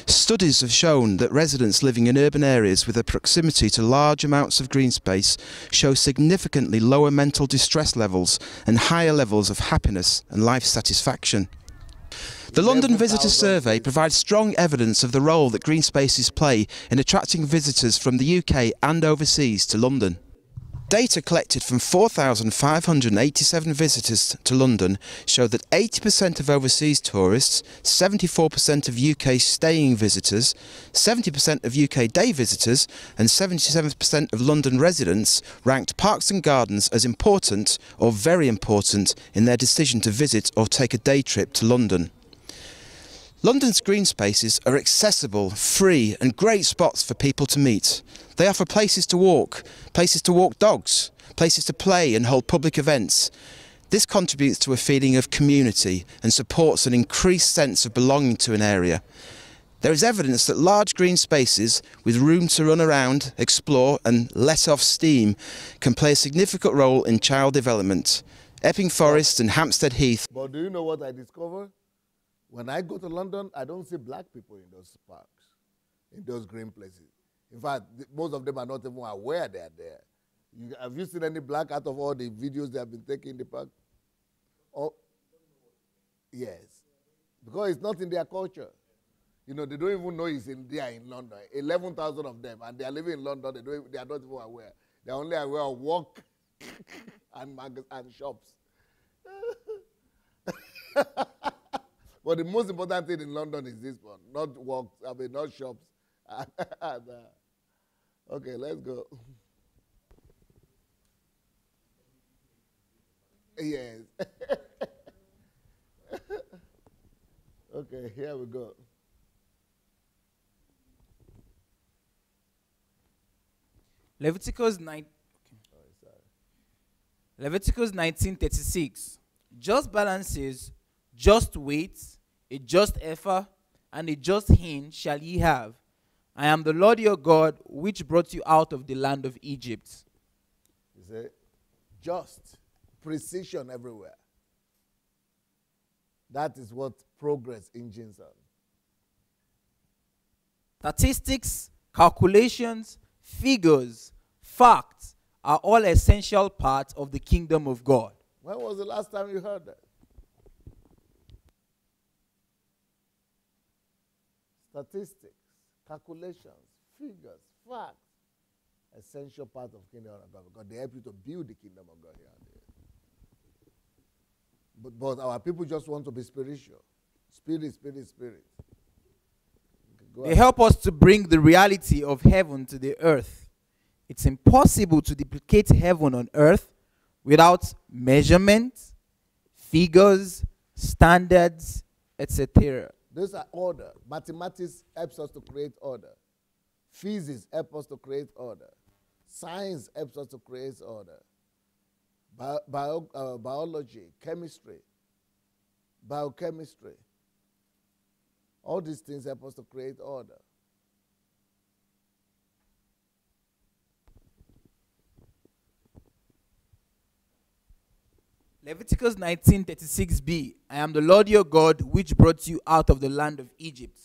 Studies have shown that residents living in urban areas with a proximity to large amounts of green space show significantly lower mental distress levels and higher levels of happiness and life satisfaction. The London Visitor Survey provides strong evidence of the role that green spaces play in attracting visitors from the UK and overseas to London. Data collected from 4,587 visitors to London show that 80% of overseas tourists, 74% of UK staying visitors, 70% of UK day visitors and 77% of London residents ranked parks and gardens as important or very important in their decision to visit or take a day trip to London. London's green spaces are accessible, free and great spots for people to meet. They offer places to walk dogs, places to play and hold public events. This contributes to a feeling of community and supports an increased sense of belonging to an area. There is evidence that large green spaces with room to run around, explore and let off steam can play a significant role in child development. Epping Forest and Hampstead Heath. But do you know what I discovered? When I go to London, I don't see black people in those parks, in those green places. In fact, most of them are not even aware they are there. Have you seen any black out of all the videos they have been taking in the park? Oh, yes. Because it's not in their culture. You know, they don't even know it's in London. 11,000 of them, and they are living in London. They are not even aware. They are only aware of work and shops. But the most important thing in London is this one, not work, not shops. Okay, let's go. Yes. Okay, here we go. Leviticus 19:36. Just balances, just weights, a just ephah, and a just hin shall ye have. I am the Lord your God, which brought you out of the land of Egypt. You see, just precision everywhere. That is what progress engines are. Statistics, calculations, figures, facts are all essential parts of the kingdom of God. When was the last time you heard that? Statistics, calculations, figures, facts, essential part of kingdom of God, because they help you to build the kingdom of God here on the earth. But our people just want to be spiritual. Spirit, spirit, spirit. They help us to bring the reality of heaven to the earth. It's impossible to duplicate heaven on earth without measurements, figures, standards, etc. Those are order. Mathematics helps us to create order. Physics helps us to create order. Science helps us to create order. Biology, chemistry, biochemistry. All these things help us to create order. Leviticus 19:36b, I am the Lord your God, which brought you out of the land of Egypt.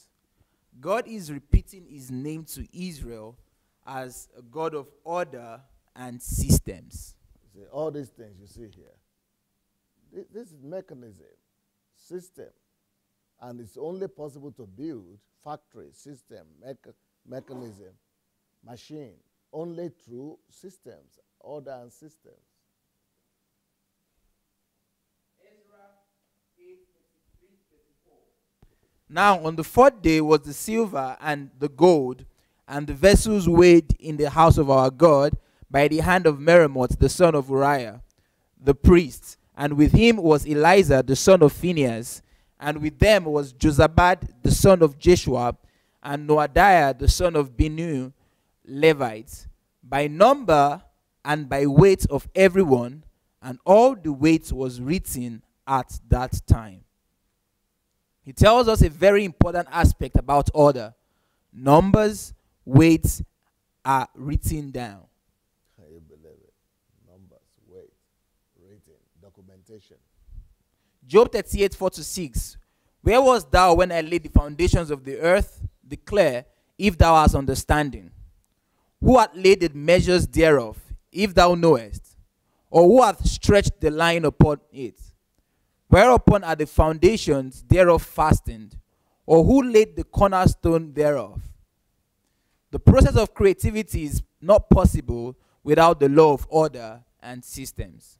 God is repeating his name to Israel as a God of order and systems. See, all these things you see here, this is mechanism, system, and it's only possible to build factory, system, mechanism, machine, only through systems, order and systems. Now on the fourth day was the silver and the gold, and the vessels weighed in the house of our God by the hand of Meremoth the son of Uriah, the priest, and with him was Eleazar the son of Phinehas, and with them was Jozabad the son of Jeshua, and Noadiah the son of Binu, Levites, by number and by weight of everyone, and all the weight was written at that time. He tells us a very important aspect about order. Numbers, weights are written down. Can you believe it? Numbers, weight, written, documentation. Job 38:4-6. Where wast thou when I laid the foundations of the earth? Declare, if thou hast understanding. Who hath laid the measures thereof, if thou knowest? Or who hath stretched the line upon it? Whereupon are the foundations thereof fastened? Or who laid the cornerstone thereof? The process of creativity is not possible without the law of order and systems.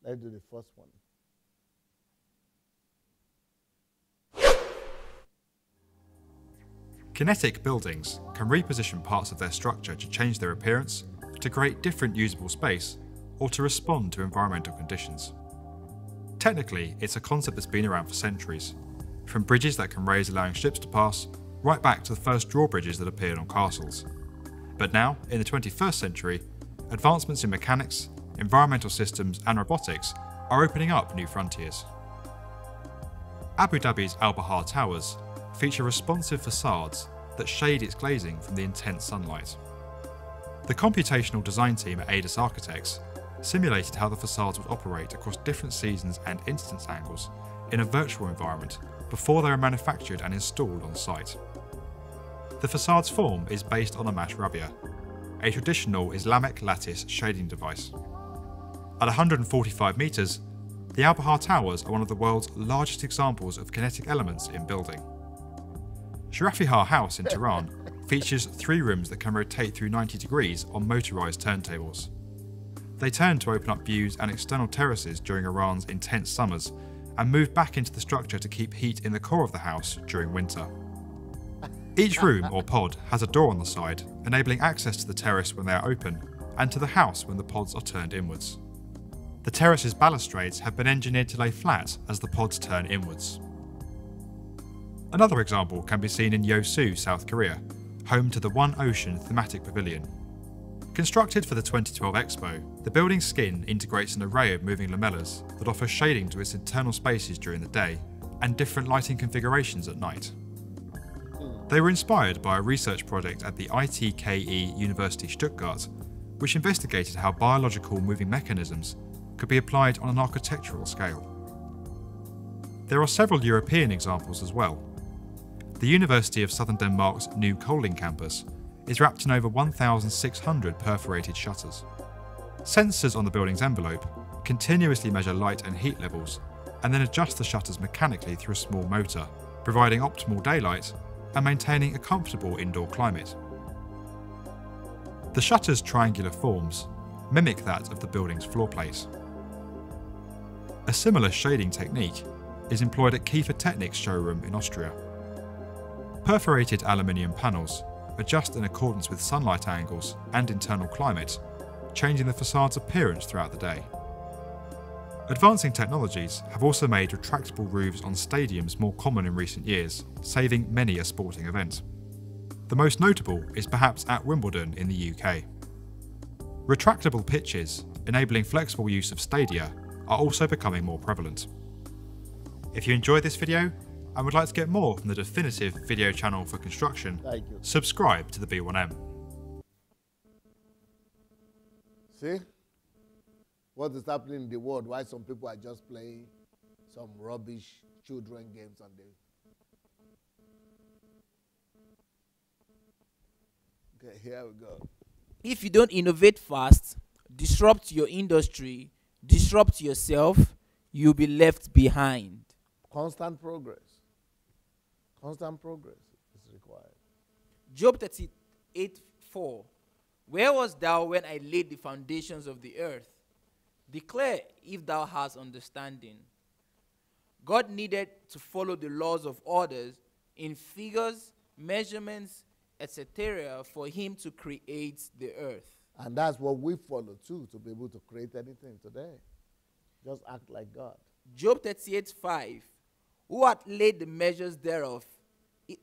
Let's do the first one. Kinetic buildings can reposition parts of their structure to change their appearance, to create different usable space, or to respond to environmental conditions. Technically, it's a concept that's been around for centuries, from bridges that can raise allowing ships to pass, right back to the first drawbridges that appeared on castles. But now, in the 21st century, advancements in mechanics, environmental systems and robotics are opening up new frontiers. Abu Dhabi's Al Bahar Towers feature responsive facades that shade its glazing from the intense sunlight. The computational design team at ADAS Architects simulated how the facades would operate across different seasons and instance angles in a virtual environment before they were manufactured and installed on site. The facade's form is based on a mashrabia, a traditional Islamic lattice shading device. At 145 metres, the Al Bahar Towers are one of the world's largest examples of kinetic elements in building. Sharafihar House in Tehran features 3 rooms that can rotate through 90 degrees on motorised turntables. They turn to open up views and external terraces during Iran's intense summers and move back into the structure to keep heat in the core of the house during winter. Each room or pod has a door on the side, enabling access to the terrace when they are open and to the house when the pods are turned inwards. The terrace's balustrades have been engineered to lay flat as the pods turn inwards. Another example can be seen in Yeosu, South Korea, home to the One Ocean thematic pavilion. Constructed for the 2012 Expo, the building's skin integrates an array of moving lamellas that offer shading to its internal spaces during the day and different lighting configurations at night. They were inspired by a research project at the ITKE University Stuttgart, which investigated how biological moving mechanisms could be applied on an architectural scale. There are several European examples as well. The University of Southern Denmark's new Kolding campus is wrapped in over 1,600 perforated shutters. Sensors on the building's envelope continuously measure light and heat levels and then adjust the shutters mechanically through a small motor, providing optimal daylight and maintaining a comfortable indoor climate. The shutter's triangular forms mimic that of the building's floor plate. A similar shading technique is employed at Kiefer Technic's showroom in Austria. Perforated aluminium panels adjust in accordance with sunlight angles and internal climate, changing the facade's appearance throughout the day. Advancing technologies have also made retractable roofs on stadiums more common in recent years, saving many a sporting event. The most notable is perhaps at Wimbledon in the UK. Retractable pitches, enabling flexible use of stadia, are also becoming more prevalent. If you enjoyed this video and would like to get more from the definitive video channel for construction, subscribe to the B1M. See what is happening in the world, why some people are just playing some rubbish children games on the... Okay, here we go. If you don't innovate fast, disrupt your industry, disrupt yourself, you'll be left behind. Constant progress. Constant progress is required. Job 38:4. Where was thou when I laid the foundations of the earth? Declare if thou hast understanding. God needed to follow the laws of orders in figures, measurements, etc. for him to create the earth. And that's what we follow too, to be able to create anything today. Just act like God. Job 38:5. Who hath laid the measures thereof,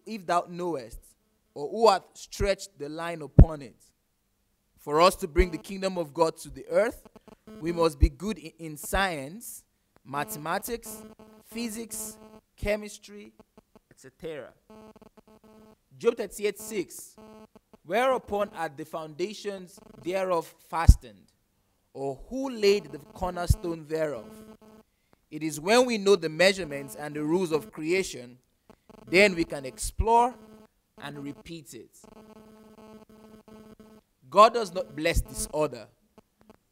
if thou knowest, or who hath stretched the line upon it? For us to bring the kingdom of God to the earth, we must be good in science, mathematics, physics, chemistry, etc. Job 38:6. Whereupon are the foundations thereof fastened, or who laid the cornerstone thereof? It is when we know the measurements and the rules of creation, then we can explore and repeat it. God does not bless disorder.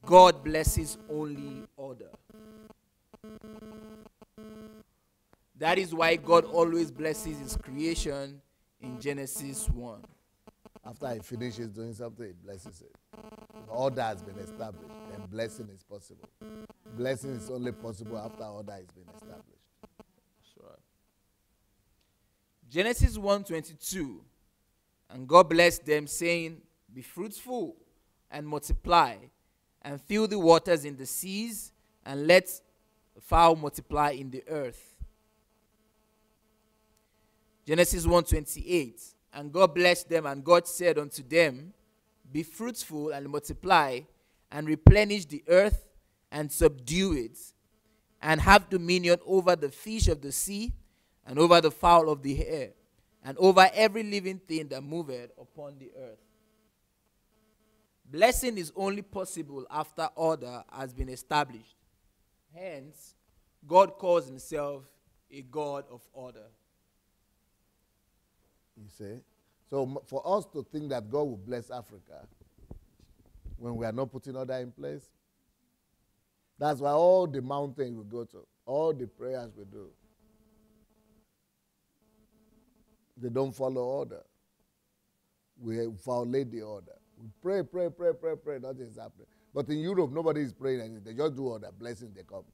God blesses only order. That is why God always blesses his creation in Genesis 1. After he finishes doing something, he blesses it. Order has been established, then blessing is possible. Blessing is only possible after order has been established. Sure. Genesis 1:22. And God blessed them, saying, be fruitful and multiply, and fill the waters in the seas, and let fowl multiply in the earth. Genesis 1:28. And God blessed them, and God said unto them, be fruitful and multiply, and replenish the earth, and subdue it, and have dominion over the fish of the sea, and over the fowl of the air, and over every living thing that moveth upon the earth. Blessing is only possible after order has been established. Hence, God calls himself a God of order. You see? So for us to think that God will bless Africa when we are not putting order in place, that's why all the mountains we go to, all the prayers we do, they don't follow order. We violate the order. We pray, nothing is happening. But in Europe, nobody is praying anything. They just do order, blessings, they come.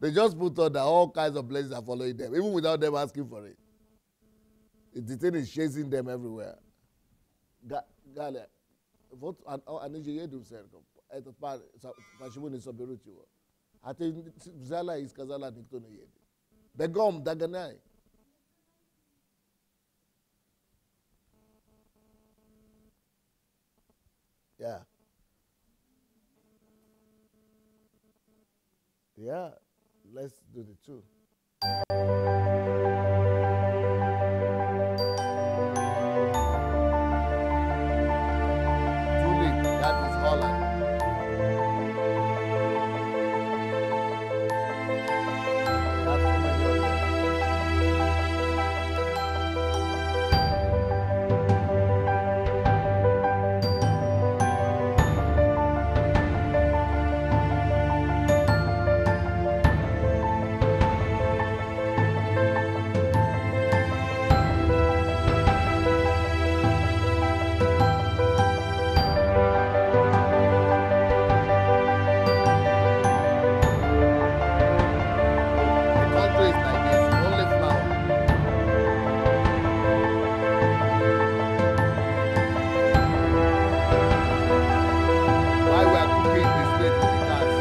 They just put order, all kinds of blessings are following them, even without them asking for it. The thing is chasing them everywhere. Gale, what anije do ser ko et par fashibuni soberuti wo. Ati zala is kazala niktono yedi. Begom daganai. Yeah. Yeah, let's do the two. Truly, that is Holland. trays like this, only flour. While we are cooking this plate with the cats.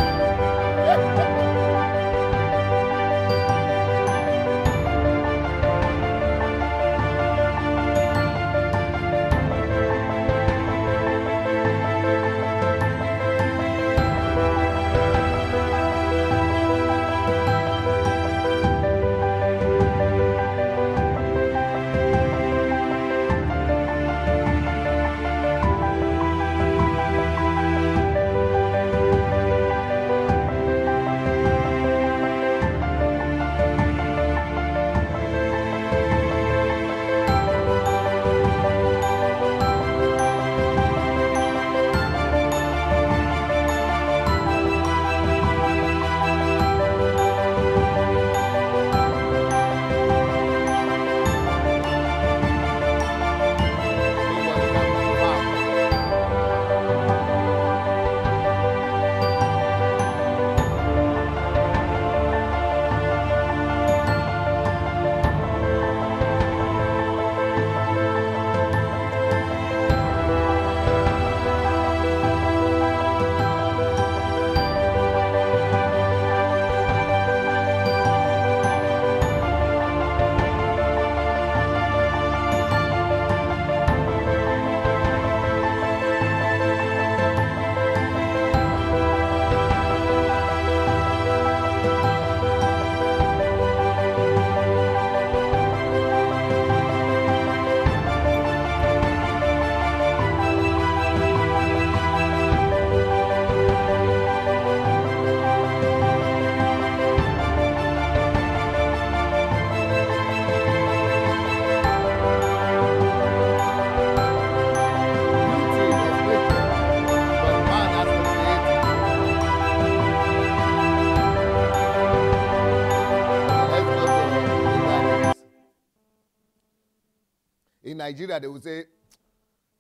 In Nigeria, they will say,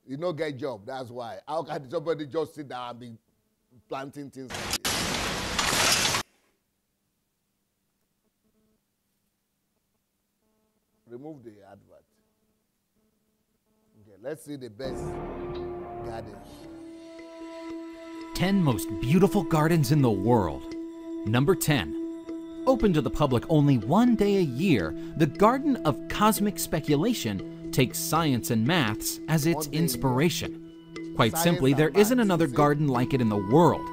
you don't get job, that's why. How can somebody just sit down and be planting things like this? Remove the advert. Okay, let's see the best garden. 10 most beautiful gardens in the world. Number 10. Open to the public only one day a year, the Garden of Cosmic Speculation takes science and maths as its inspiration. Quite simply, there isn't another garden like it in the world.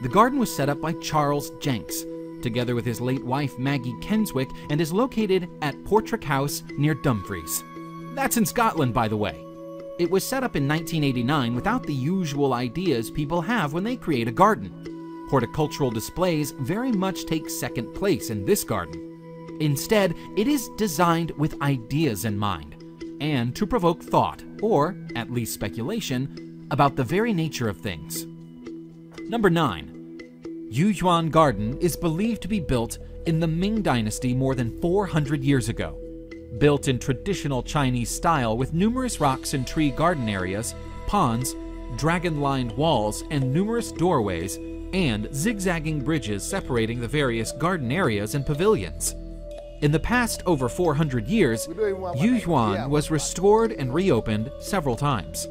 The garden was set up by Charles Jenks, together with his late wife Maggie Kenswick, and is located at Portruck House near Dumfries. That's in Scotland, by the way. It was set up in 1989 without the usual ideas people have when they create a garden. Horticultural displays very much take second place in this garden. Instead, it is designed with ideas in mind, and to provoke thought, or at least speculation, about the very nature of things. Number 9. Yuyuan Garden is believed to be built in the Ming Dynasty more than 400 years ago. Built in traditional Chinese style with numerous rocks and tree garden areas, ponds, dragon-lined walls, and numerous doorways, and zigzagging bridges separating the various garden areas and pavilions. In the past over 400 years, Yuyuan was restored and reopened several times.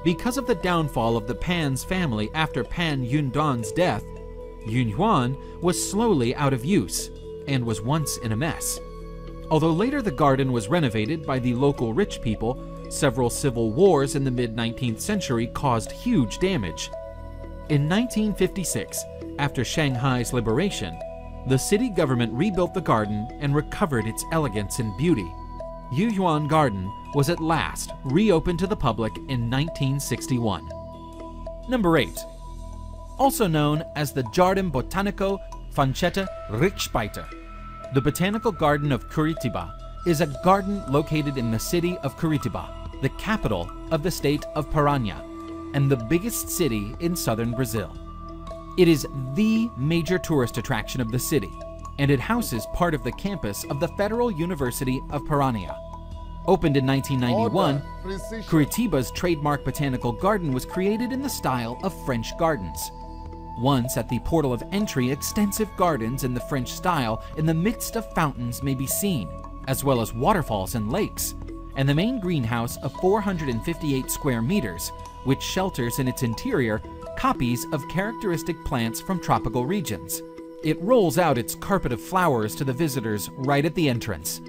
Because of the downfall of the Pan's family after Pan Yundan's death, Yuyuan was slowly out of use and was once in a mess. Although later the garden was renovated by the local rich people, several civil wars in the mid-19th century caused huge damage. In 1956, after Shanghai's liberation, the city government rebuilt the garden and recovered its elegance and beauty. Yuyuan Garden was at last reopened to the public in 1961. Number 8. Also known as the Jardin Botanico Fanchetta Rikspeiter. The Botanical Garden of Curitiba is a garden located in the city of Curitiba, the capital of the state of Paraná, and the biggest city in southern Brazil. It is the major tourist attraction of the city, and it houses part of the campus of the Federal University of Paraná. Opened in 1991, Curitiba's trademark botanical garden was created in the style of French gardens. Once at the portal of entry, extensive gardens in the French style in the midst of fountains may be seen, as well as waterfalls and lakes, and the main greenhouse of 458 square meters, which shelters in its interior copies of characteristic plants from tropical regions. It rolls out its carpet of flowers to the visitors right at the entrance.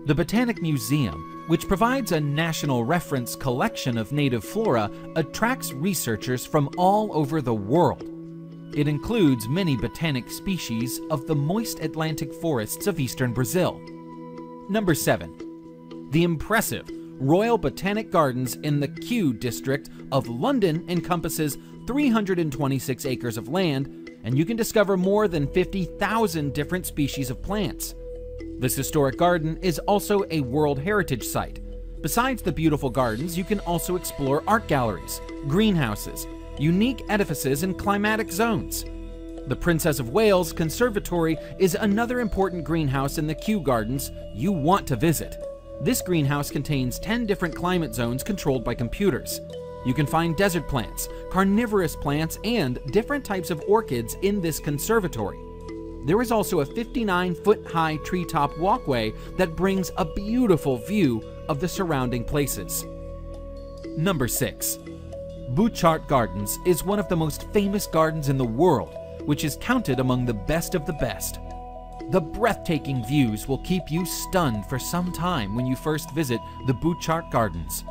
The Botanic Museum, which provides a national reference collection of native flora, attracts researchers from all over the world. It includes many botanic species of the moist Atlantic forests of eastern Brazil. Number 7. The impressive Royal Botanic Gardens in the Kew district of London encompasses 326 acres of land, and you can discover more than 50,000 different species of plants. This historic garden is also a World Heritage Site. Besides the beautiful gardens, you can also explore art galleries, greenhouses, unique edifices, and climatic zones. The Princess of Wales Conservatory is another important greenhouse in the Kew Gardens you want to visit. This greenhouse contains 10 different climate zones controlled by computers. You can find desert plants, carnivorous plants, and different types of orchids in this conservatory. There is also a 59-foot-high treetop walkway that brings a beautiful view of the surrounding places. Number 6. Bouchard Gardens is one of the most famous gardens in the world, which is counted among the best of the best. The breathtaking views will keep you stunned for some time when you first visit the Bouchard Gardens.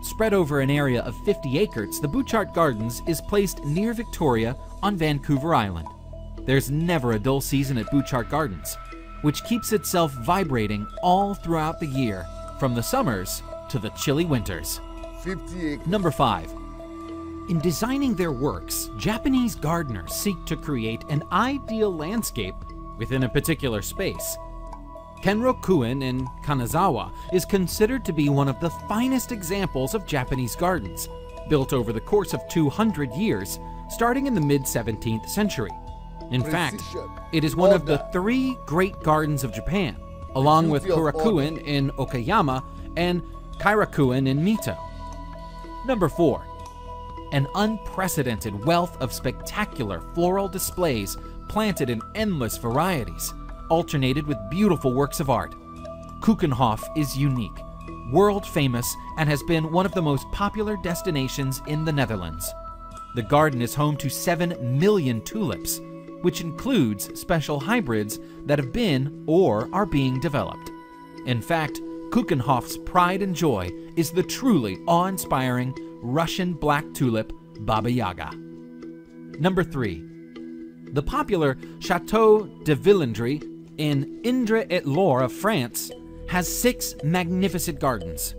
Spread over an area of 50 acres, the Bouchard Gardens is placed near Victoria on Vancouver Island. There's never a dull season at Bouchard Gardens, which keeps itself vibrating all throughout the year, from the summers to the chilly winters. 50 acres. Number 5. In designing their works, Japanese gardeners seek to create an ideal landscape within a particular space. Kenrokuen in Kanazawa is considered to be one of the finest examples of Japanese gardens, built over the course of 200 years, starting in the mid-17th century. In fact, it is one of the 3 great gardens of Japan, along with Korakuen in Okayama and Kairakuen in Mito. Number 4. An unprecedented wealth of spectacular floral displays planted in endless varieties, alternated with beautiful works of art. Keukenhof is unique, world famous, and has been one of the most popular destinations in the Netherlands. The garden is home to 7 million tulips, which includes special hybrids that have been or are being developed. In fact, Keukenhof's pride and joy is the truly awe-inspiring Russian black tulip Baba Yaga. Number 3. The popular Chateau de Villandry in Indre-et-Loire of France has 6 magnificent gardens.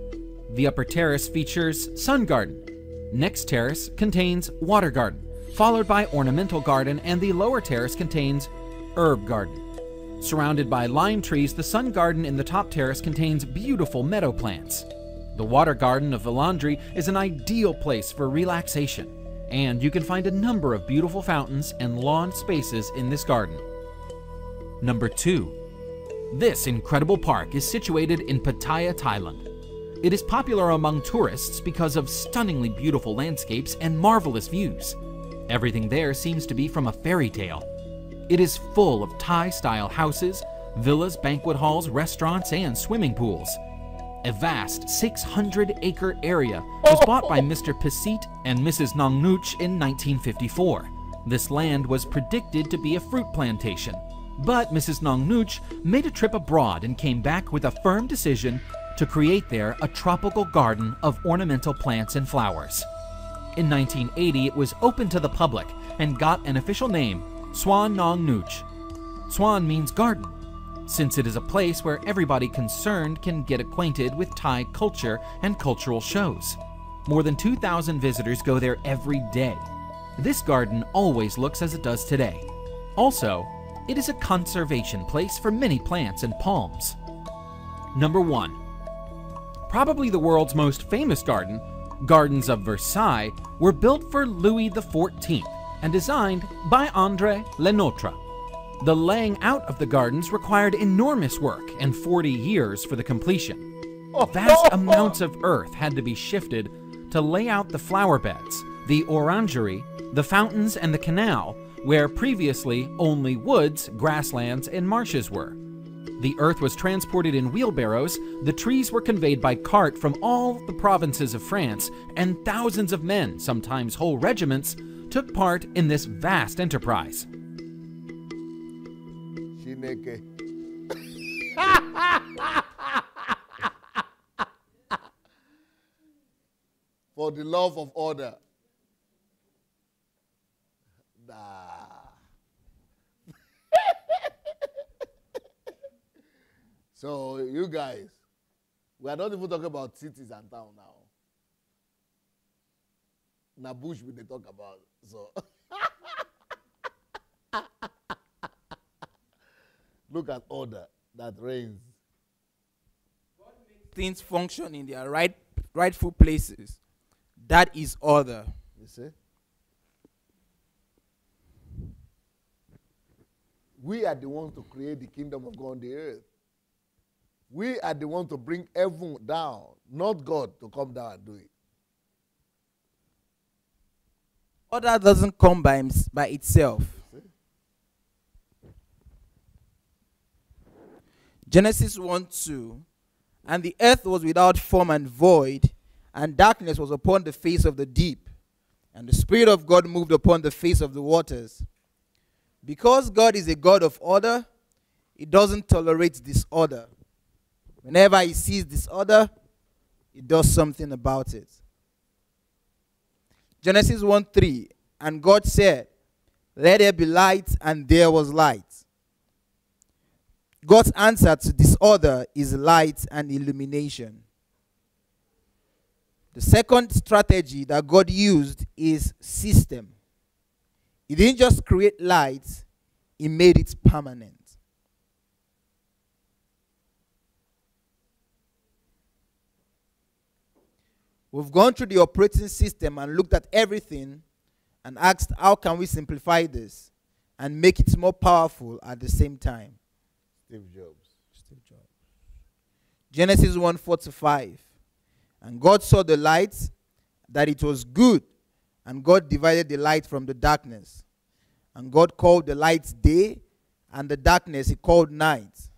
The upper terrace features sun garden. Next terrace contains water garden, followed by ornamental garden, and the lower terrace contains herb garden. Surrounded by lime trees, the sun garden in the top terrace contains beautiful meadow plants. The water garden of Villandry is an ideal place for relaxation, and you can find a number of beautiful fountains and lawn spaces in this garden. Number 2. This incredible park is situated in Pattaya, Thailand. It is popular among tourists because of stunningly beautiful landscapes and marvelous views. Everything there seems to be from a fairy tale. It is full of Thai-style houses, villas, banquet halls, restaurants, and swimming pools. A vast 600-acre area was bought by Mr. Pisit and Mrs. Nongnuch in 1954. This land was predicted to be a fruit plantation, but Mrs. Nongnuch made a trip abroad and came back with a firm decision to create there a tropical garden of ornamental plants and flowers. In 1980, it was opened to the public and got an official name, Swan Nongnuch. Swan means garden, since it is a place where everybody concerned can get acquainted with Thai culture and cultural shows. More than 2,000 visitors go there every day. This garden always looks as it does today. Also, it is a conservation place for many plants and palms. Number 1. Probably the world's most famous garden, Gardens of Versailles, were built for Louis XIV and designed by André Lenotre. The laying out of the gardens required enormous work and 40 years for the completion. Vast amounts of earth had to be shifted to lay out the flower beds, the orangery, the fountains, and the canal, where previously only woods, grasslands, and marshes were. The earth was transported in wheelbarrows, the trees were conveyed by cart from all the provinces of France, and thousands of men, sometimes whole regiments, took part in this vast enterprise. Chineke. For the love of order. Nah. So, you guys, we are not even talking about cities and town now. Na bush we dey talk about. So, look at order that reigns. Things function in their rightful places. That is order. You see? We are the ones to create the kingdom of God on the earth. We are the ones to bring heaven down, not God to come down and do it. Order doesn't come by itself. Genesis 1:2, and the earth was without form and void, and darkness was upon the face of the deep, and the Spirit of God moved upon the face of the waters. Because God is a God of order, He doesn't tolerate disorder. Whenever He sees disorder, He does something about it. Genesis 1:3, and God said, "Let there be light," and there was light. God's answer to disorder is light and illumination. The second strategy that God used is system. He didn't just create light, He made it permanent. We've gone through the operating system and looked at everything and asked, how can we simplify this and make it more powerful at the same time? Steve Jobs. Genesis 1:4-5. And God saw the light, that it was good, and God divided the light from the darkness. And God called the light day, and the darkness He called night.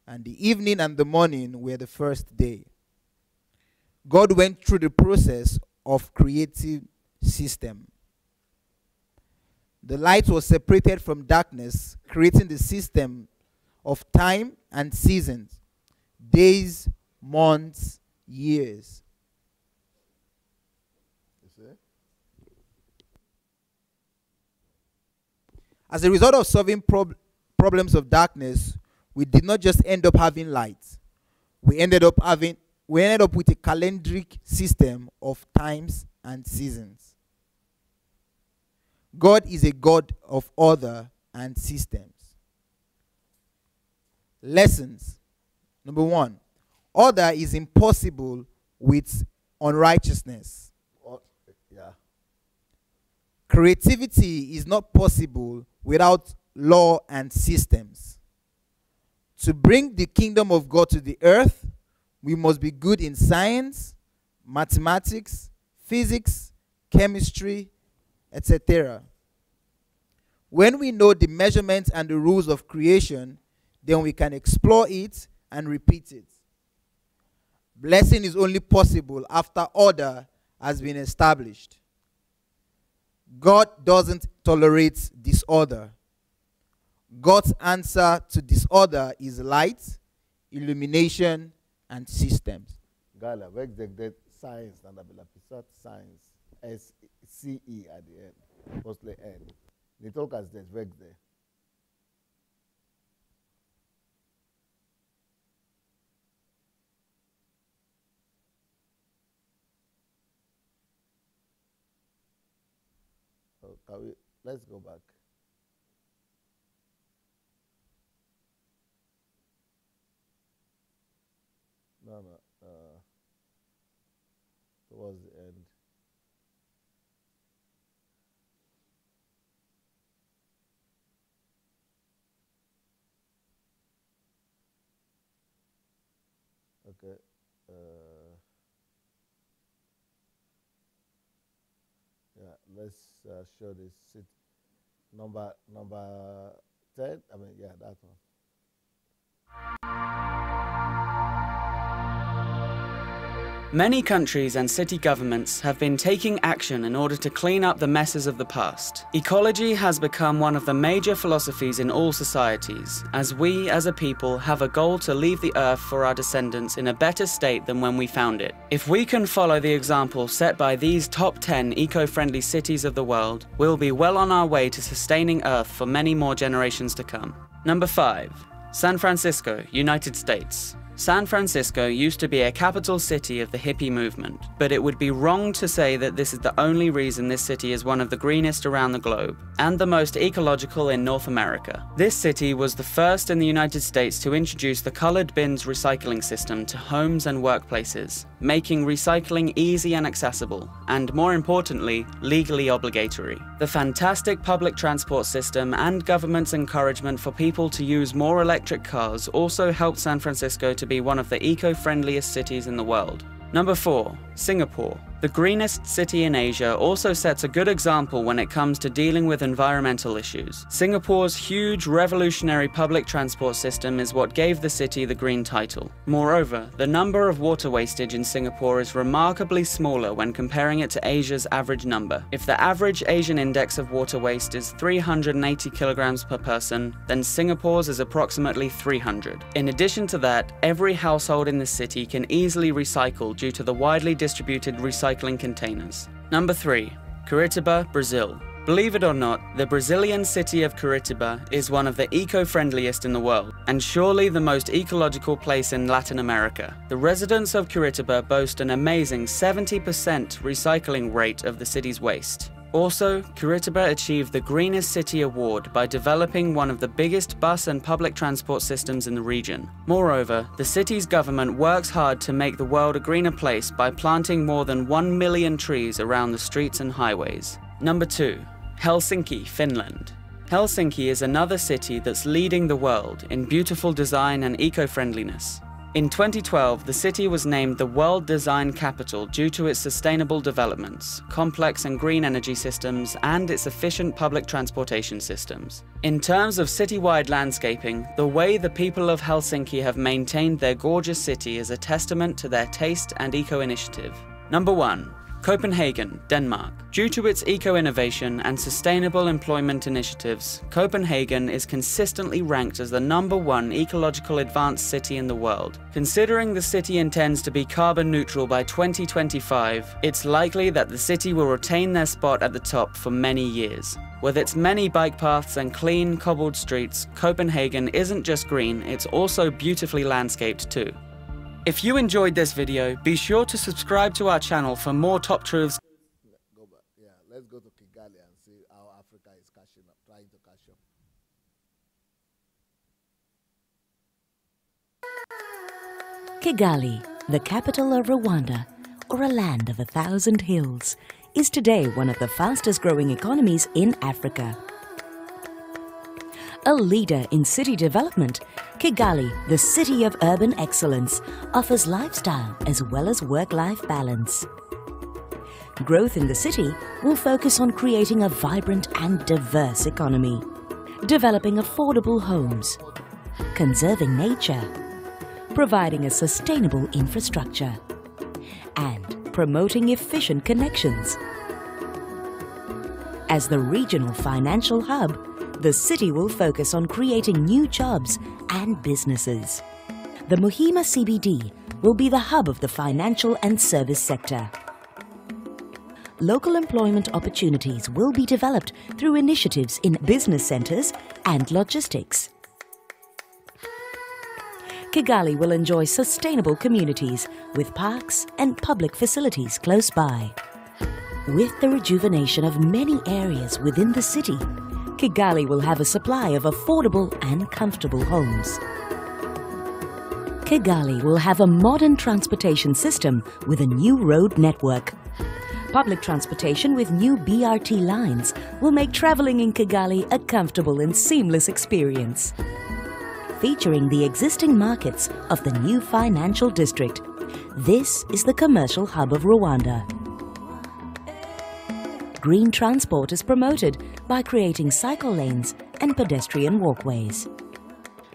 And the evening and the morning were the first day. God went through the process of creative system. The light was separated from darkness, creating the system of time and seasons, days, months, years. As a result of solving problems of darkness, we did not just end up having light. We ended up with a calendric system of times and seasons. God is a God of order and systems. Lessons. Number 1, order is impossible with unrighteousness. Yeah. Creativity is not possible without law and systems. To bring the kingdom of God to the earth, we must be good in science, mathematics, physics, chemistry, etc. When we know the measurements and the rules of creation, then we can explore it and repeat it. Blessing is only possible after order has been established. God doesn't tolerate disorder. God's answer to disorder is light, illumination, and systems. Gala, weg that science and ability science SCE at the end, mostly N. They talk as this weg there. Let's go back. No. Towards the end. Okay. Yeah, let's show this. Number 10. I mean, yeah, that one. Many countries and city governments have been taking action in order to clean up the messes of the past. Ecology has become one of the major philosophies in all societies, as we as a people have a goal to leave the earth for our descendants in a better state than when we found it. If we can follow the example set by these top 10 eco-friendly cities of the world, we'll be well on our way to sustaining Earth for many more generations to come. Number 5. San Francisco, United States. San Francisco used to be a capital city of the hippie movement, but it would be wrong to say that this is the only reason this city is one of the greenest around the globe, and the most ecological in North America. This city was the first in the United States to introduce the colored bins recycling system to homes and workplaces, making recycling easy and accessible, and more importantly, legally obligatory. The fantastic public transport system and government's encouragement for people to use more electric cars also helped San Francisco to be one of the eco-friendliest cities in the world. Number 4. Singapore. The greenest city in Asia also sets a good example when it comes to dealing with environmental issues. Singapore's huge revolutionary public transport system is what gave the city the green title. Moreover, the number of water wastage in Singapore is remarkably smaller when comparing it to Asia's average number. If the average Asian index of water waste is 380 kilograms per person, then Singapore's is approximately 300. In addition to that, every household in the city can easily recycle due to the widely distributed recycling containers. Number 3. Curitiba, Brazil. Believe it or not, the Brazilian city of Curitiba is one of the eco-friendliest in the world, and surely the most ecological place in Latin America. The residents of Curitiba boast an amazing 70% recycling rate of the city's waste. Also, Curitiba achieved the Greenest City Award by developing one of the biggest bus and public transport systems in the region. Moreover, the city's government works hard to make the world a greener place by planting more than 1 million trees around the streets and highways. Number 2. Helsinki, Finland. Helsinki is another city that's leading the world in beautiful design and eco-friendliness. In 2012, the city was named the World Design Capital due to its sustainable developments, complex and green energy systems, and its efficient public transportation systems. In terms of citywide landscaping, the way the people of Helsinki have maintained their gorgeous city is a testament to their taste and eco-initiative. Number 1. Copenhagen, Denmark. Due to its eco-innovation and sustainable employment initiatives, Copenhagen is consistently ranked as the #1 ecological advanced city in the world. Considering the city intends to be carbon neutral by 2025, it's likely that the city will retain their spot at the top for many years. With its many bike paths and clean, cobbled streets, Copenhagen isn't just green, it's also beautifully landscaped too. If you enjoyed this video, be sure to subscribe to our channel for more top truths. Go back. Yeah, let's go to Kigali and see how Africa is catching up, trying to catch up. Kigali, the capital of Rwanda, or a land of 1,000 hills, is today one of the fastest growing economies in Africa. A leader in city development, Kigali, the city of urban excellence, offers lifestyle as well as work-life balance. Growth in the city will focus on creating a vibrant and diverse economy, developing affordable homes, conserving nature, providing a sustainable infrastructure, and promoting efficient connections. As the regional financial hub, the city will focus on creating new jobs and businesses. The Muhima CBD will be the hub of the financial and service sector. Local employment opportunities will be developed through initiatives in business centers and logistics. Kigali will enjoy sustainable communities with parks and public facilities close by. With the rejuvenation of many areas within the city, Kigali will have a supply of affordable and comfortable homes. Kigali will have a modern transportation system with a new road network. Public transportation with new BRT lines will make traveling in Kigali a comfortable and seamless experience. Featuring the existing markets of the new financial district, this is the commercial hub of Rwanda. Green transport is promoted by creating cycle lanes and pedestrian walkways.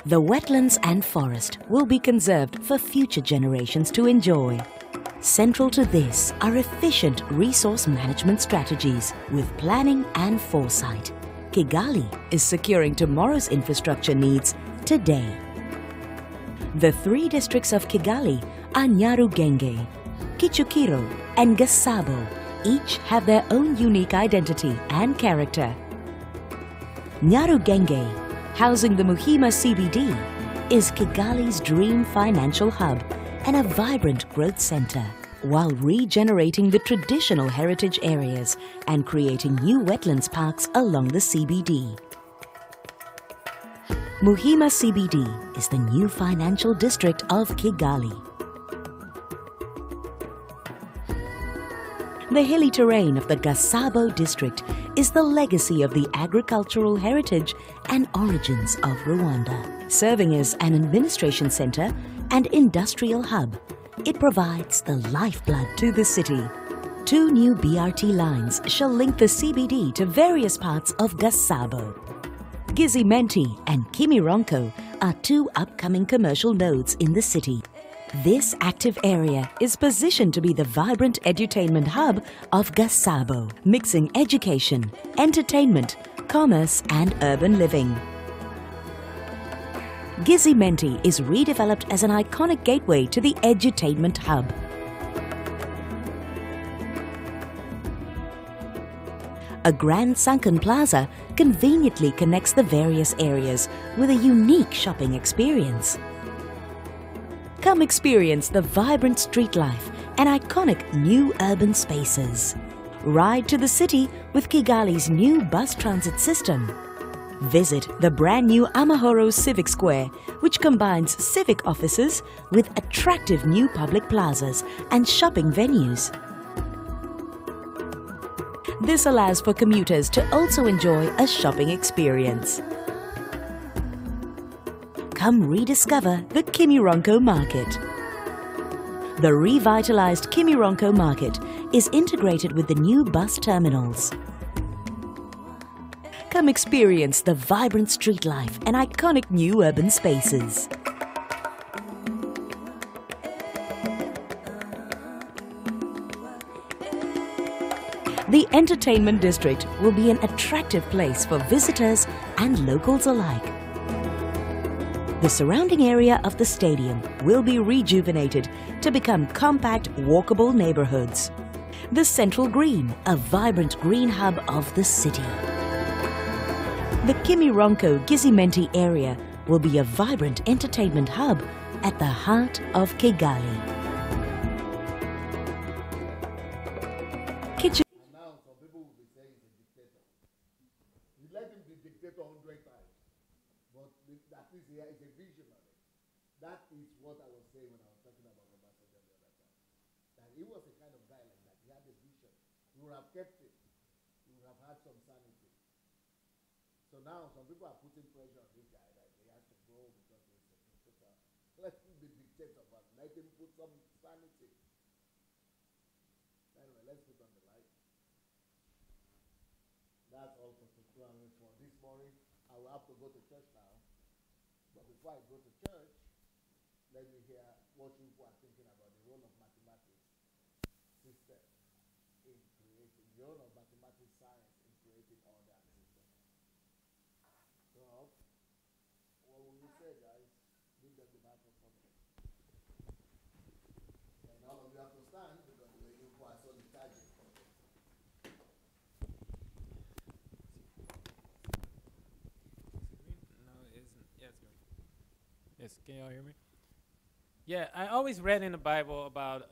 The wetlands and forest will be conserved for future generations to enjoy. Central to this are efficient resource management strategies with planning and foresight. Kigali is securing tomorrow's infrastructure needs today. The 3 districts of Kigali are Nyarugenge, Kicukiro, and Gasabo. Each have their own unique identity and character. Nyarugenge, housing the Muhima CBD, is Kigali's dream financial hub and a vibrant growth center, while regenerating the traditional heritage areas and creating new wetlands parks along the CBD. Muhima CBD is the new financial district of Kigali. The hilly terrain of the Gasabo district is the legacy of the agricultural heritage and origins of Rwanda. Serving as an administration center and industrial hub, it provides the lifeblood to the city. 2 new BRT lines shall link the CBD to various parts of Gasabo. Gizimenti and Kimironko are 2 upcoming commercial nodes in the city. This active area is positioned to be the vibrant edutainment hub of Gasabo, mixing education, entertainment, commerce, and urban living. Gizimenti is redeveloped as an iconic gateway to the edutainment hub. A grand sunken plaza conveniently connects the various areas with a unique shopping experience. Come experience the vibrant street life and iconic new urban spaces. Ride to the city with Kigali's new bus transit system. Visit the brand new Amahoro Civic Square, which combines civic offices with attractive new public plazas and shopping venues. This allows for commuters to also enjoy a shopping experience. Come rediscover the Kimironko Market. The revitalized Kimironko Market is integrated with the new bus terminals. Come experience the vibrant street life and iconic new urban spaces. The entertainment district will be an attractive place for visitors and locals alike. The surrounding area of the stadium will be rejuvenated to become compact, walkable neighborhoods. The Central Green, a vibrant green hub of the city. The Kimironko Gizimenti area will be a vibrant entertainment hub at the heart of Kigali. That is what I was saying when I was talking about Obasanjo the other time. That he was a kind of guy like that. He had a vision. He would have kept it. He would have had some sanity. So now some people are putting pressure on this guy that he has to go because he's a dictator. Let him be dictator, but let him put some sanity. Anyway, let's put on the light. That's all for this morning. I will have to go to church now. But before I go to church, let me hear what you are thinking about the role of mathematics system in creating, the role of mathematics science in creating order and system. So, what will you say, guys? Give them the microphone. And all of you have to stand because you are so lethargic. No, it isn't. Yeah, it's going. Yes, can y'all hear me? Yeah, I always read in the Bible about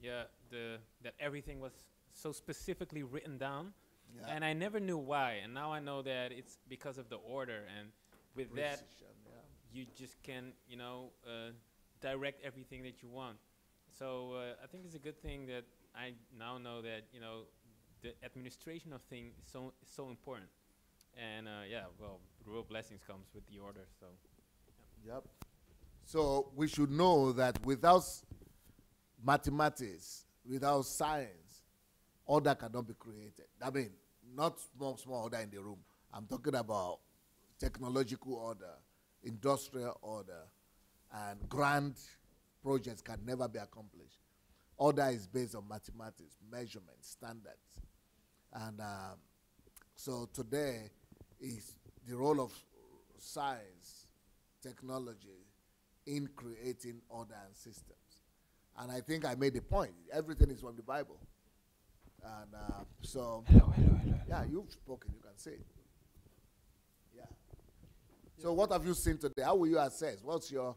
that everything was so specifically written down, and I never knew why. And now I know that it's because of the order, and with that, you just can direct everything that you want. So I think it's a good thing that I now know that the administration of things is so important. And well, real blessings comes with the order. So. Yep. So we should know that without mathematics, without science, order cannot be created. I mean, not small order in the room. I'm talking about technological order, industrial order, and grand projects can never be accomplished. Order is based on mathematics, measurements, standards. And so today is the role of science, technology in creating order and systems. And I think I made the point. Everything is from the Bible. And so, yeah, you've spoken, you can say it. Yeah. So what have you seen today? How will you assess? What's your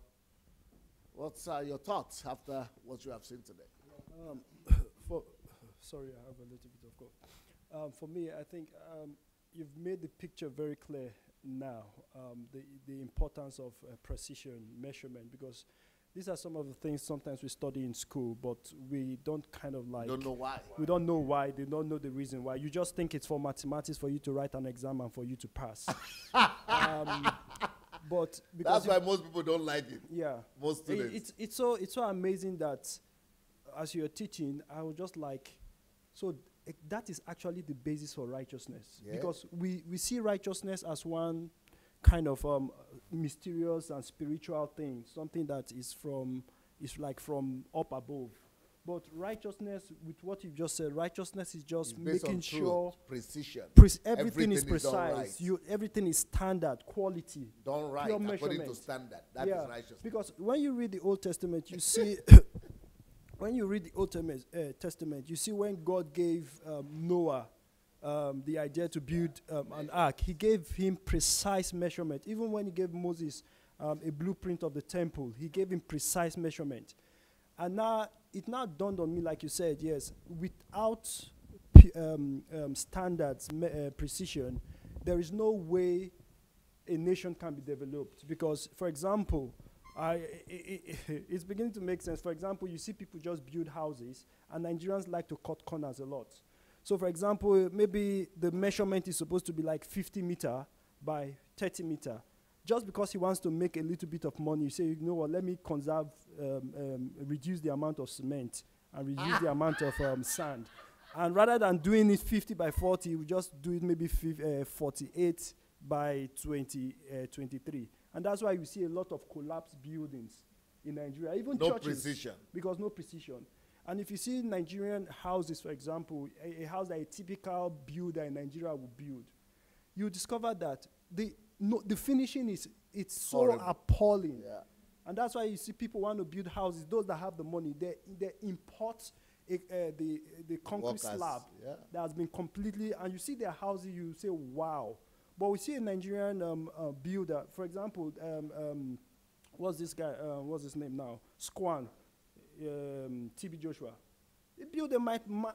thoughts after what you have seen today? Sorry, I have a little bit of cough. For me, I think you've made the picture very clear now, the importance of precision measurement, because these are some of the things sometimes we study in school, but we don't kind of like... Don't know why. We don't know why. They don't know the reason why. You just think it's for mathematics for you to write an exam and for you to pass. But because that's why most people don't like it. Yeah. Most students. It's so amazing that as you're teaching, I was just like, so that is actually the basis for righteousness. Yeah. Because we see righteousness as one kind of mysterious and spiritual thing, something that is like from up above. But righteousness, with what you just said, righteousness is just making sure precision. Everything is precise. Everything is standard, quality. Done right according to standard. That is righteousness. Because when you read the Old Testament, you see when you read the Old Testament, you see when God gave Noah the idea to build an ark, he gave him precise measurement. Even when he gave Moses a blueprint of the temple, he gave him precise measurement. And now, it now dawned on me, like you said, yes, without standards, precision, there is no way a nation can be developed. Because, for example, it's beginning to make sense. For example, you see people just build houses, and Nigerians like to cut corners a lot. So, for example, maybe the measurement is supposed to be like 50 meter by 30 meter. Just because he wants to make a little bit of money, you say, you know what, let me reduce the amount of cement and reduce the amount of sand. And rather than doing it 50 by 40, we just do it maybe 48 by 23. And that's why you see a lot of collapsed buildings in Nigeria, even churches. No precision. Because no precision. And if you see Nigerian houses, for example, a house that a typical builder in Nigeria would build, you discover that the finishing it's so horrible, appalling. Yeah. And that's why you see people want to build houses. Those that have the money, they import the concrete slab that has been completely, and you see their houses, you say, wow. But we see a Nigerian builder, for example, what's this guy, what's his name now? Squan, TB Joshua. He built a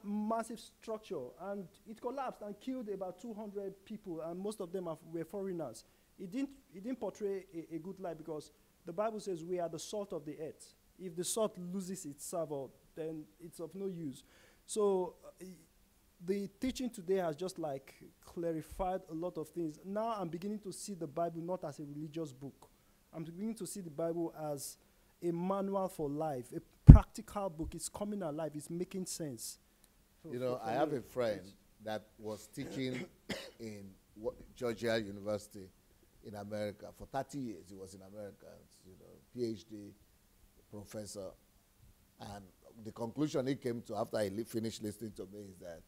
massive structure, and it collapsed and killed about 200 people, and most of them were foreigners. It didn't portray a good light, because the Bible says we are the salt of the earth. If the salt loses its savor, then it's of no use. So the teaching today has just like clarified a lot of things. Now I'm beginning to see the Bible not as a religious book. I'm beginning to see the Bible as a manual for life, a practical book. It's coming alive. It's making sense. You know, I have a friend that was teaching in Georgia University in America. For 30 years, he was in America, you know, PhD professor. And the conclusion he came to after he finished listening to me is that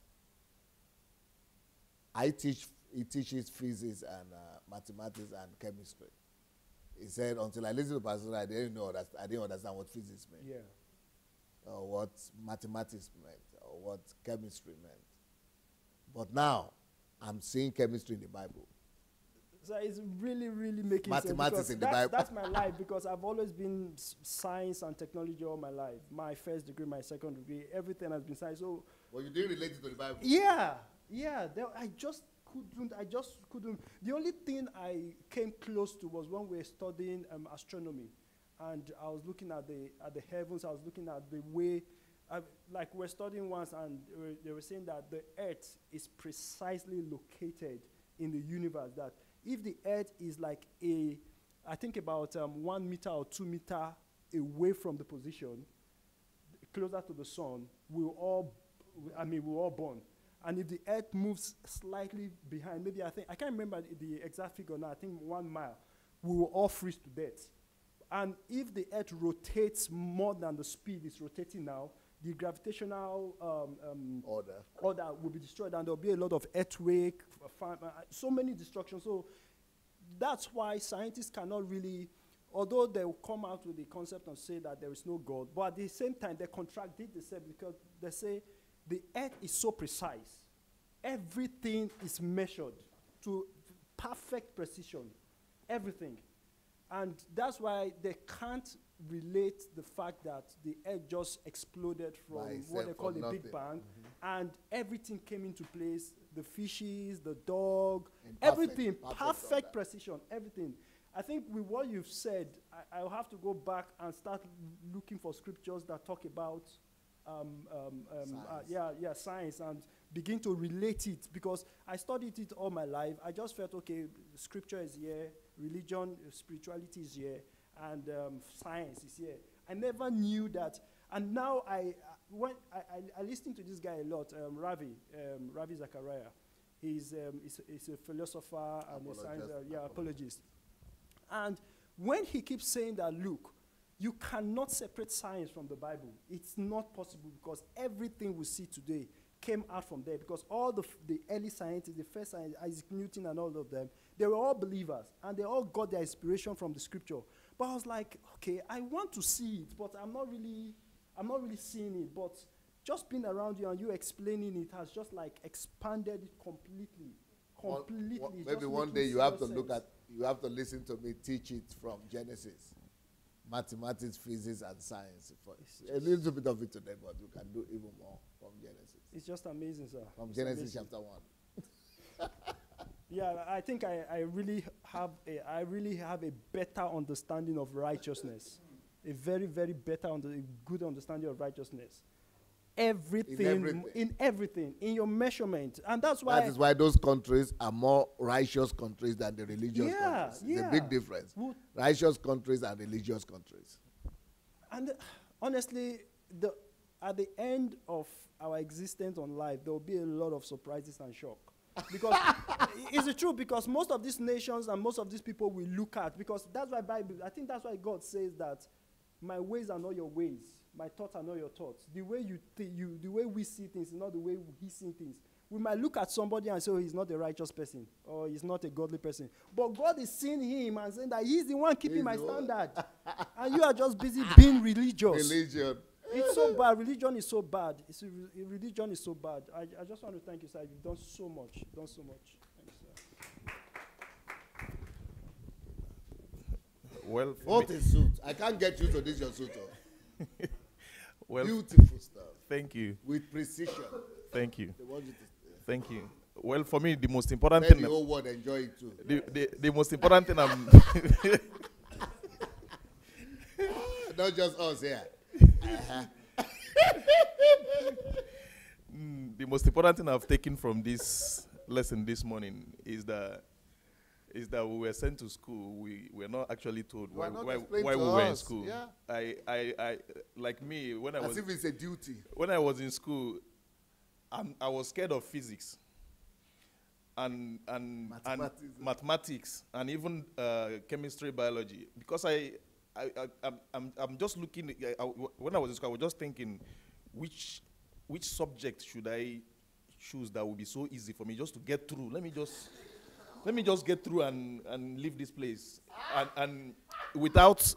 he teaches physics and mathematics and chemistry. He said, until I listened to Pastor, I didn't understand what physics meant. Yeah. Or what mathematics meant, or what chemistry meant. But now, I'm seeing chemistry in the Bible. So it's really, really making mathematics sense. In the Bible. That's my life, because I've always been science and technology all my life. My first degree, my second degree, everything has been science. So, well, you didn't relate it to the Bible. Yeah. I just couldn't. The only thing I came close to was when we were studying astronomy, and I was looking at the heavens. I was looking at the way, like we're studying once, and they were saying that the Earth is precisely located in the universe. That if the Earth is like I think about 1 meter or 2 meter away from the position, closer to the sun, we'll all we were all born. And if the earth moves slightly behind, maybe I can't remember the exact figure now, I think 1 mile, we will all freeze to death. And if the earth rotates more than the speed it's rotating now, the gravitational order will be destroyed, and there'll be a lot of earthquake, so many destructions. So that's why scientists cannot really, although they will come out with the concept and say that there is no God, but at the same time they contradict themselves because they say the earth is so precise. Everything is measured to perfect precision. Everything. And that's why they can't relate the fact that the earth just exploded from what they call a Big Bang, and everything came into place, the fishes, the dog, everything, perfect precision, everything. I think with what you've said, I'll have to go back and start looking for scriptures that talk about science and begin to relate it, because I studied it all my life. I just felt, okay, scripture is here, religion, spirituality is here, and science is here. I never knew that. And now I listen to this guy a lot, Ravi Zachariah. He's a philosopher and a science, apologist. And when he keeps saying that, look, you cannot separate science from the Bible. It's not possible, because everything we see today came out from there, because all the early scientists, the first scientists, Isaac Newton and all of them, they were all believers, and they all got their inspiration from the scripture. But I was like, okay, I want to see it, but I'm not really seeing it. But just being around you and you explaining it has just like expanded it completely. Maybe one day you have to you have to listen to me teach it from Genesis. Mathematics, physics, and science. A little bit of it today, but you can do even more from Genesis. It's just amazing, sir. From Genesis chapter 1. Yeah, I think I really have a better understanding of righteousness, a very, very good understanding of righteousness. In everything, in your measurement, and that's why. That is why those countries are more righteous countries than the religious countries. It's a big difference. Righteous countries and religious countries. And honestly, at the end of our existence on life, there will be a lot of surprises and shock. Because it's the truth, because most of these nations and most of these people we look at, because that's why I think that's why God says that my ways are not your ways, my thoughts are not your thoughts. The way the way we see things is not the way he sees things. We might look at somebody and say, oh, he's not a righteous person, or he's not a godly person. But God is seeing him and saying that he's the one keeping my standard. And you are just busy being religious. Religion. It's so bad. Religion is so bad. Religion is so bad. I just want to thank you, sir. You've done so much. Thank you, sir. Well, what a suit. I can't get you to this your suit. Well, beautiful stuff. Thank you. With precision. Thank you. They want you to thank you. Well, for me, the most important thing. The whole world enjoy it too. The most important thing I'm. Not just us here. The most important thing I've taken from this lesson this morning is that we were sent to school. We were not actually told why we were in school. Yeah. I like me when I was. As if it's a duty. When I was in school, I was scared of physics and mathematics and even chemistry, biology, because I'm just looking. When I was in school, I was just thinking, which subject should I choose that would be so easy for me just to get through? Let me just get through and leave this place, and without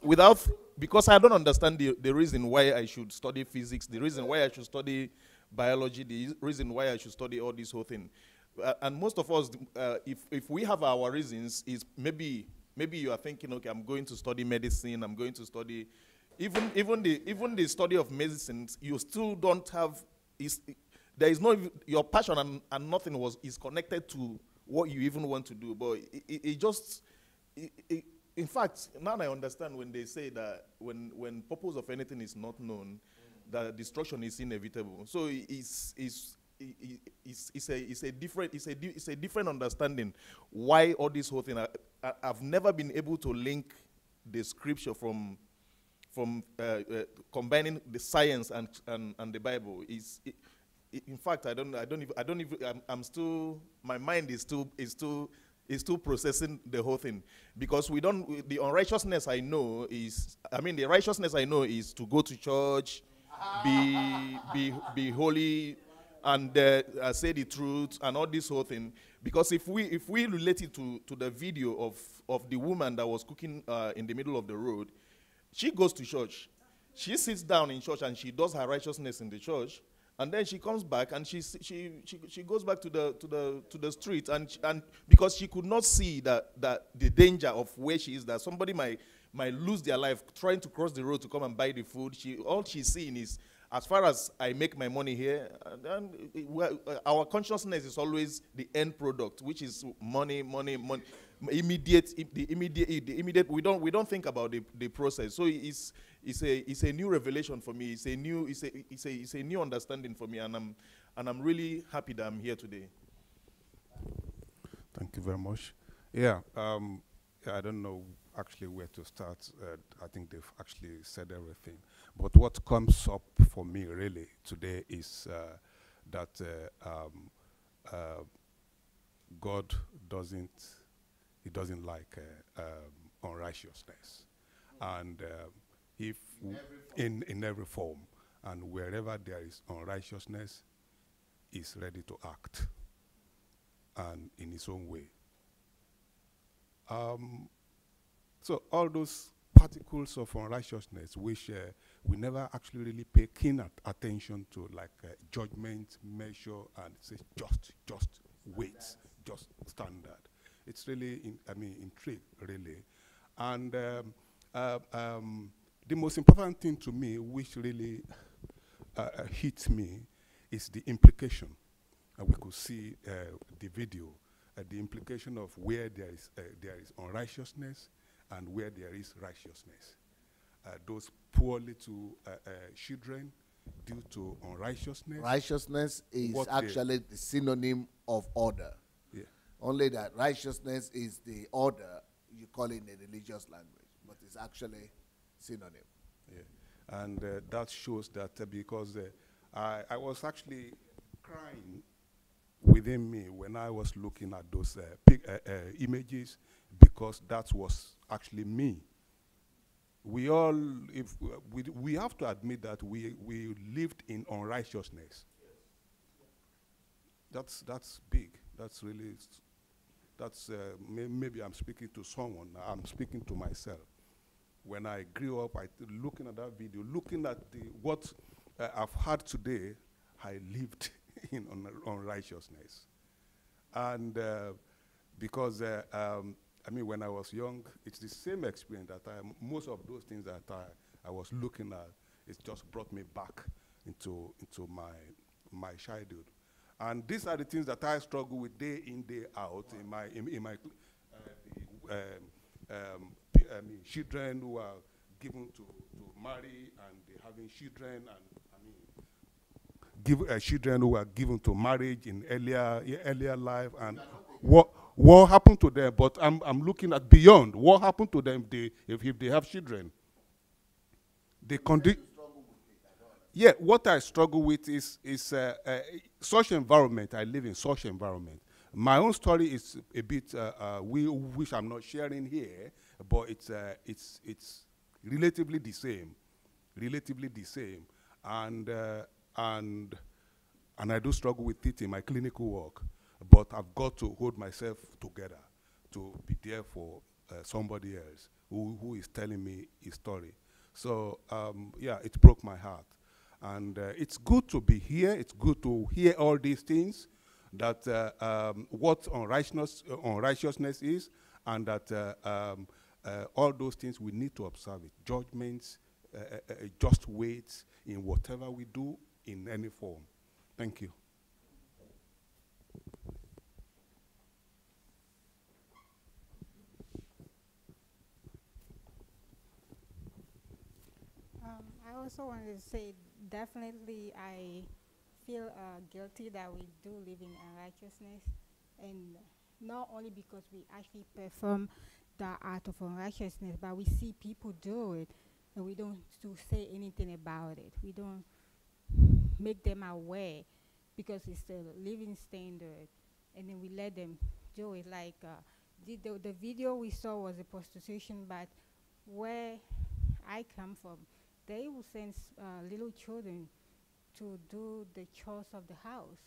because I don't understand the reason why I should study physics, the reason why I should study biology, the reason why I should study all this whole thing, and most of us, if we have our reasons, is maybe you are thinking, okay, I'm going to study medicine, I'm going to study, even the study of medicine, you still don't have, there is no, your passion and nothing is connected to what you even want to do. But in fact, now I understand when they say that when purpose of anything is not known, that destruction is inevitable. So it's a different understanding why all this whole thing. I've never been able to link the scripture from combining the science and the Bible. in fact, I don't even, I'm still, my mind is still processing the whole thing, because the unrighteousness I know is, the righteousness I know is to go to church, be holy, and say the truth and all this whole thing. Because if we relate it to the video of the woman that was cooking in the middle of the road, she goes to church, she sits down in church and she does her righteousness in the church, and then she comes back and she goes back to the street, and because she could not see that the danger of where she is, that somebody might lose their life trying to cross the road to come and buy the food. All she's seeing is, as far as I make my money here, our consciousness is always the end product, which is money. Immediate. We don't think about the process. So it's a new revelation for me. It's a new understanding for me, and I'm really happy that I'm here today. Thank you very much. Yeah, I don't know actually where to start. I think they've actually said everything. But what comes up for me really today is that God doesn't like unrighteousness, and if in every form, and wherever there is unrighteousness, is ready to act, and in his own way. So all those particles of unrighteousness, which we never actually really pay keen attention to, like judgment, measure, and say just weights, just standard. It's really, intrigue, really. And the most important thing to me, which really hits me, is the implication. We could see the video, the implication of where there is unrighteousness and where there is righteousness. Those poor little children, due to unrighteousness. Righteousness is actually the synonym of order. Yeah. Only that righteousness is the order you call it in a religious language, but it's actually synonym. Yeah. And that shows that because I was actually crying within me when I was looking at those images, because that was actually me. We all, we have to admit that we lived in unrighteousness. That's big. That's really, maybe I'm speaking to someone. I'm speaking to myself. When I grew up, looking at that video, looking at what I've had today, I lived in unrighteousness. And because when I was young, it's the same experience that most of those things that I was looking at, it just brought me back into my childhood. And these are the things that I struggle with day in, day out in my children who are given to marry, and they having children, and children who are given to marriage in earlier life, and what happened to them. But I'm looking at beyond what happened to them if they have children. Yeah, what I struggle with is such environment. I live in such environment. My own story is a bit which I'm not sharing here, but it's relatively the same, and I do struggle with it in my clinical work, but I've got to hold myself together to be there for somebody else who is telling me his story. So yeah, it broke my heart, and it's good to be here. It's good to hear all these things, that what unrighteousness is, and that all those things we need to observe it. Judgments, just weights in whatever we do in any form. Thank you. I also wanted to say, definitely I feel guilty that we do live in unrighteousness, and not only because we actually perform the art of unrighteousness, but we see people do it, and we don't say anything about it. We don't make them aware because it's a living standard, and then we let them do it. Like the video we saw was a prostitution, but where I come from, they will send little children to do the chores of the house,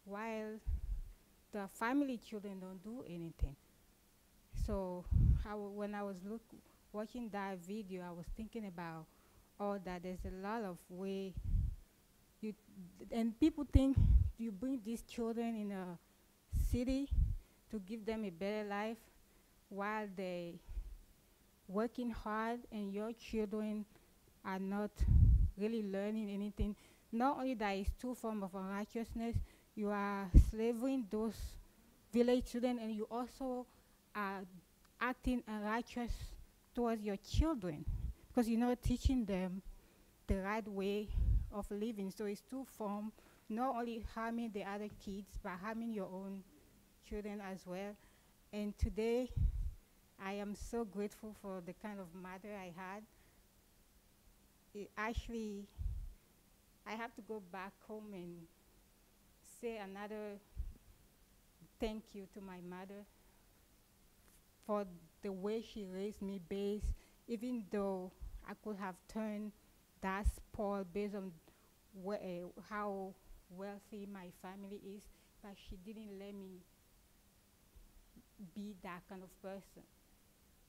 while the family children don't do anything. So when I was watching that video, I was thinking about all that. There's a lot of way and people think you bring these children in a city to give them a better life while they working hard, and your children are not really learning anything. Not only that, it's two forms of unrighteousness. You are slaving those village children, and you also are acting unrighteous towards your children because you're not teaching them the right way of living. So it's two forms, not only harming the other kids, but harming your own children as well. And today, I am so grateful for the kind of mother I had. Actually, I have to go back home and say another thank you to my mother for the way she raised me based, even though I could have turned that spoiled based on how wealthy my family is, but she didn't let me be that kind of person.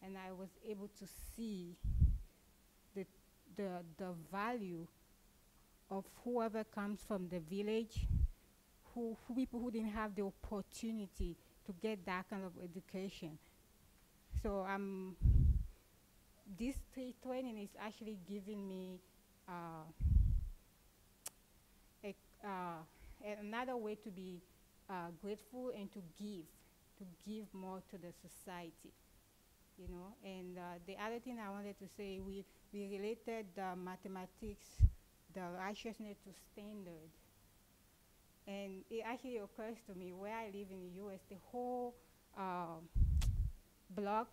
And I was able to see the value of whoever comes from the village, who people who didn't have the opportunity to get that kind of education. So this training is actually giving me another way to be grateful and to give more to the society, you know. And the other thing I wanted to say, we related the mathematics, the righteousness to standard. And it actually occurs to me, where I live in the US, the whole block,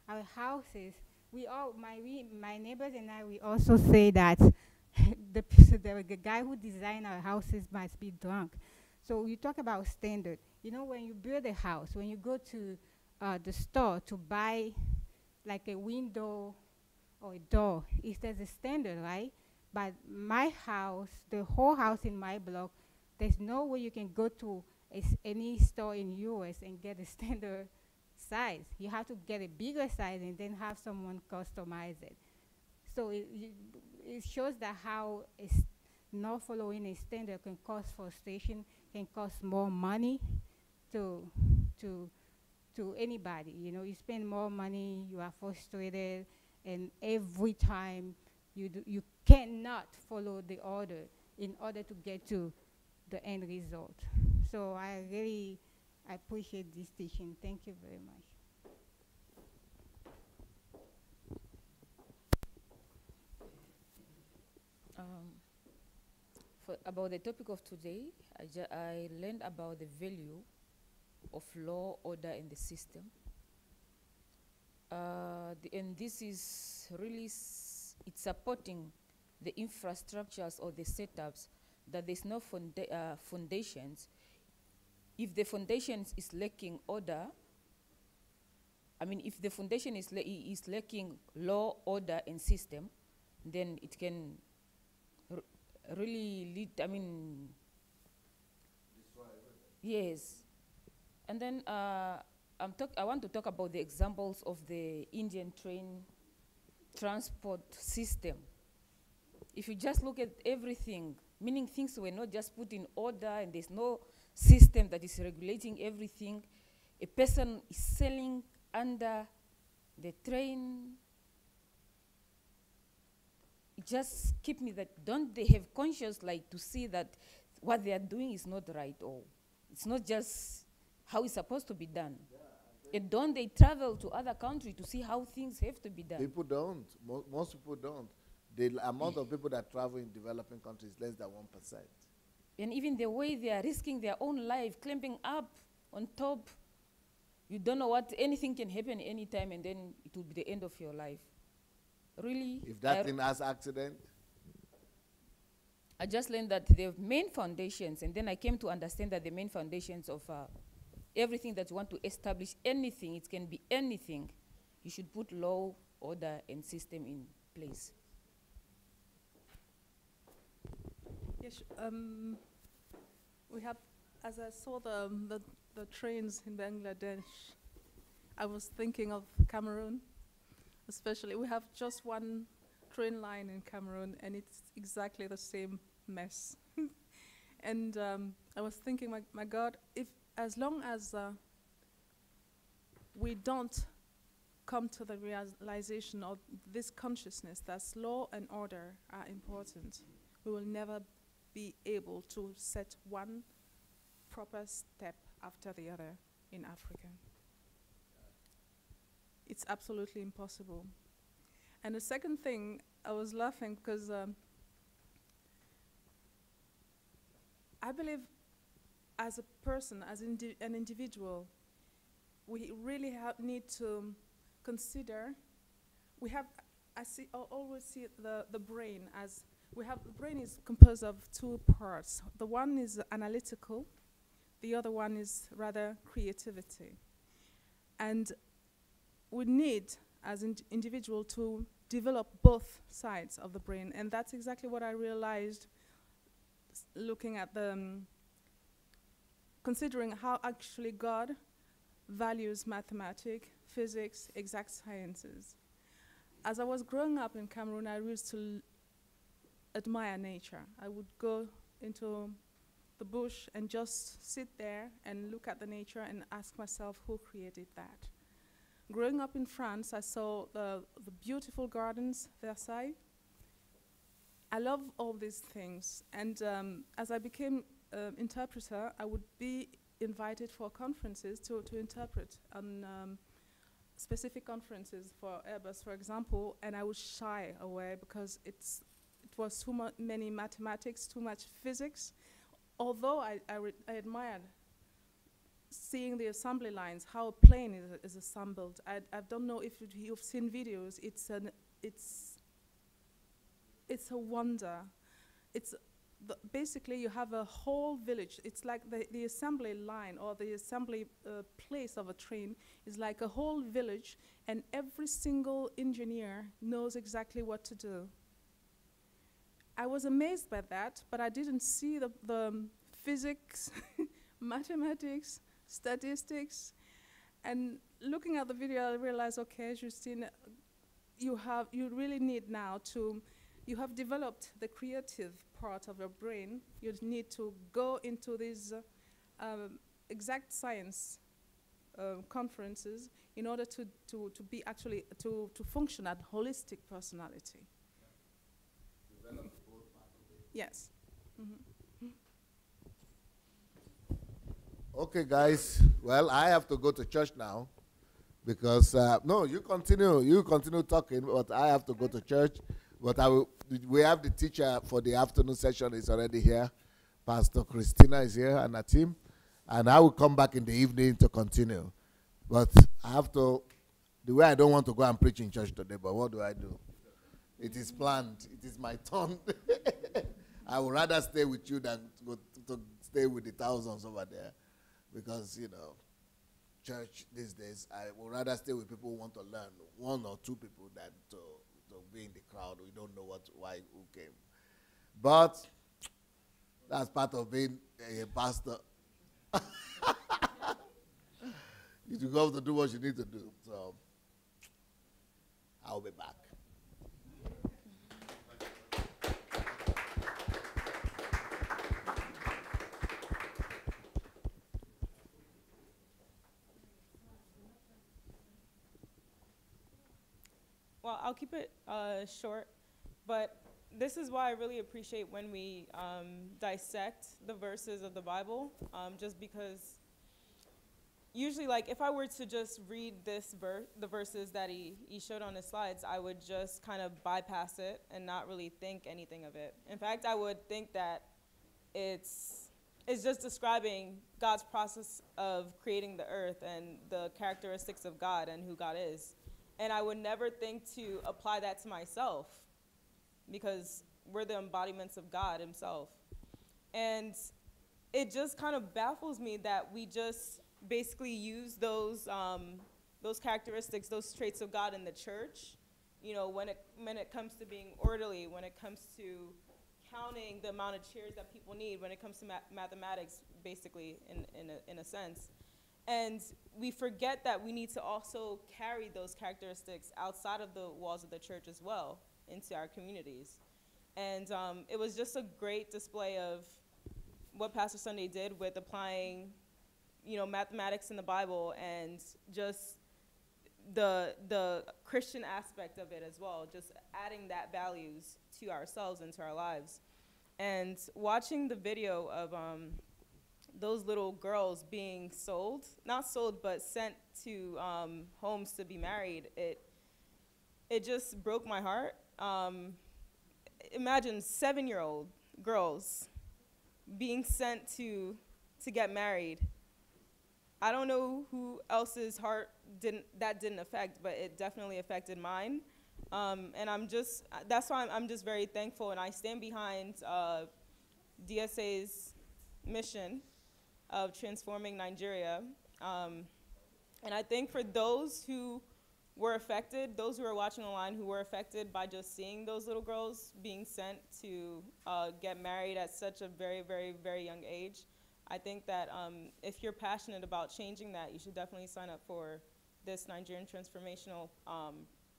our houses, my neighbors and I, we also say that the guy who designed our houses must be drunk. So you talk about standard. You know, when you build a house, when you go to the store to buy like a window or a door, there's a standard, right? But my house, the whole house in my block, there's no way you can go to any store in US and get a standard size. You have to get a bigger size and then have someone customize it. So it shows that how not following a standard can cause frustration, can cost more money to anybody. You know, you spend more money, you are frustrated, and every time you cannot follow the order in order to get to the end result. So I really appreciate this teaching. Thank you very much. About the topic of today, I learned about the value of law, order, and the system. And this is really, it's supporting the infrastructures or the setups that there's no foundations. If the foundation is lacking order, I mean, if the foundation is lacking law, order, and system, then it can really lead, I mean, yes. And then I want to talk about the examples of the Indian train transport system. If you just look at everything, meaning things were not just put in order and there's no system that is regulating everything, a person is selling under the train. It just keep me that, don't they have conscience, like, to see that what they are doing is not right, or it's not just how it's supposed to be done? And don't they travel to other countries to see how things have to be done? People don't. Most people don't. The amount of people that travel in developing countries is less than 1%. And even the way they are risking their own life, climbing up on top, you don't know what, anything can happen anytime, and then it will be the end of your life. Really? If that thing has accident? I just learned that the main foundations, and then I came to understand that the main foundations of everything that you want to establish, anything, it can be anything, you should put law, order, and system in place. Yes, we have, as I saw the trains in Bangladesh, I was thinking of Cameroon, especially. We have just one train line in Cameroon, and it's exactly the same mess. And I was thinking, my God, if as long as we don't come to the realization of this consciousness that law and order are important, we will never be able to set one proper step after the other in Africa. It's absolutely impossible. And the second thing, I was laughing because I believe as a person, as an individual, we really need to consider, I always see the brain as, the brain is composed of two parts. The one is analytical, the other one is rather creativity. And we need, as an individual, to develop both sides of the brain. And that's exactly what I realized looking at considering how actually God values mathematics, physics, exact sciences. As I was growing up in Cameroon, I used to admire nature. I would go into the bush and just sit there and look at the nature and ask myself, who created that? Growing up in France, I saw the beautiful gardens, Versailles. I love all these things. And as I became interpreter, I would be invited for conferences to interpret on specific conferences for Airbus, for example, and I would shy away because it was too many mathematics, too much physics. Although I admired seeing the assembly lines, how a plane is assembled. I don't know if you've seen videos. It's a wonder. Basically, you have a whole village. It's like the assembly line or the assembly place of a train is like a whole village, and every single engineer knows exactly what to do. I was amazed by that, but I didn't see the physics, mathematics, statistics. And looking at the video, I realized, okay, Justine, you really need now to, you have developed the creative part of your brain. You need to go into these exact science conferences in order to be actually, to function as holistic personality. Yes. Mm-hmm. Okay, guys. Well, I have to go to church now because no, you continue talking, but I have to go to church. But we have the teacher for the afternoon session is already here. Pastor Christina is here and her team, and I will come back in the evening to continue. But I have to. The way I don't want to go and preach in church today, but what do I do? It is planned. It is my turn. I would rather stay with you than go to stay with the thousands over there. Because, you know, church these days, I would rather stay with people who want to learn, one or two people than to be in the crowd. We don't know why, who came. But that's part of being a pastor. You have to do what you need to do. So I'll be back. Well, I'll keep it short, but this is why I really appreciate when we dissect the verses of the Bible, just because usually, like, if I were to just read the verses that he showed on his slides, I would just kind of bypass it and not really think anything of it. In fact, I would think that it's just describing God's process of creating the earth and the characteristics of God and who God is. And I would never think to apply that to myself, because we're the embodiments of God himself. And it just kind of baffles me that we just basically use those characteristics, those traits of God in the church, you know, when it comes to being orderly, when it comes to counting the amount of chairs that people need, when it comes to mathematics, basically, in a sense. And we forget that we need to also carry those characteristics outside of the walls of the church as well into our communities. And it was just a great display of what Pastor Sunday did with applying, you know, mathematics in the Bible and just the Christian aspect of it as well, just adding that values to ourselves and to our lives. And watching the video of those little girls being sold, not sold, but sent to homes to be married, it just broke my heart. Imagine 7-year-old girls being sent to get married. I don't know who else's heart that didn't affect, but it definitely affected mine. And that's why I'm just very thankful, and I stand behind DSA's mission of transforming Nigeria. And I think for those who were affected, those who are watching online who were affected by just seeing those little girls being sent to get married at such a very, very, very young age, I think that if you're passionate about changing that, you should definitely sign up for this Nigerian transformational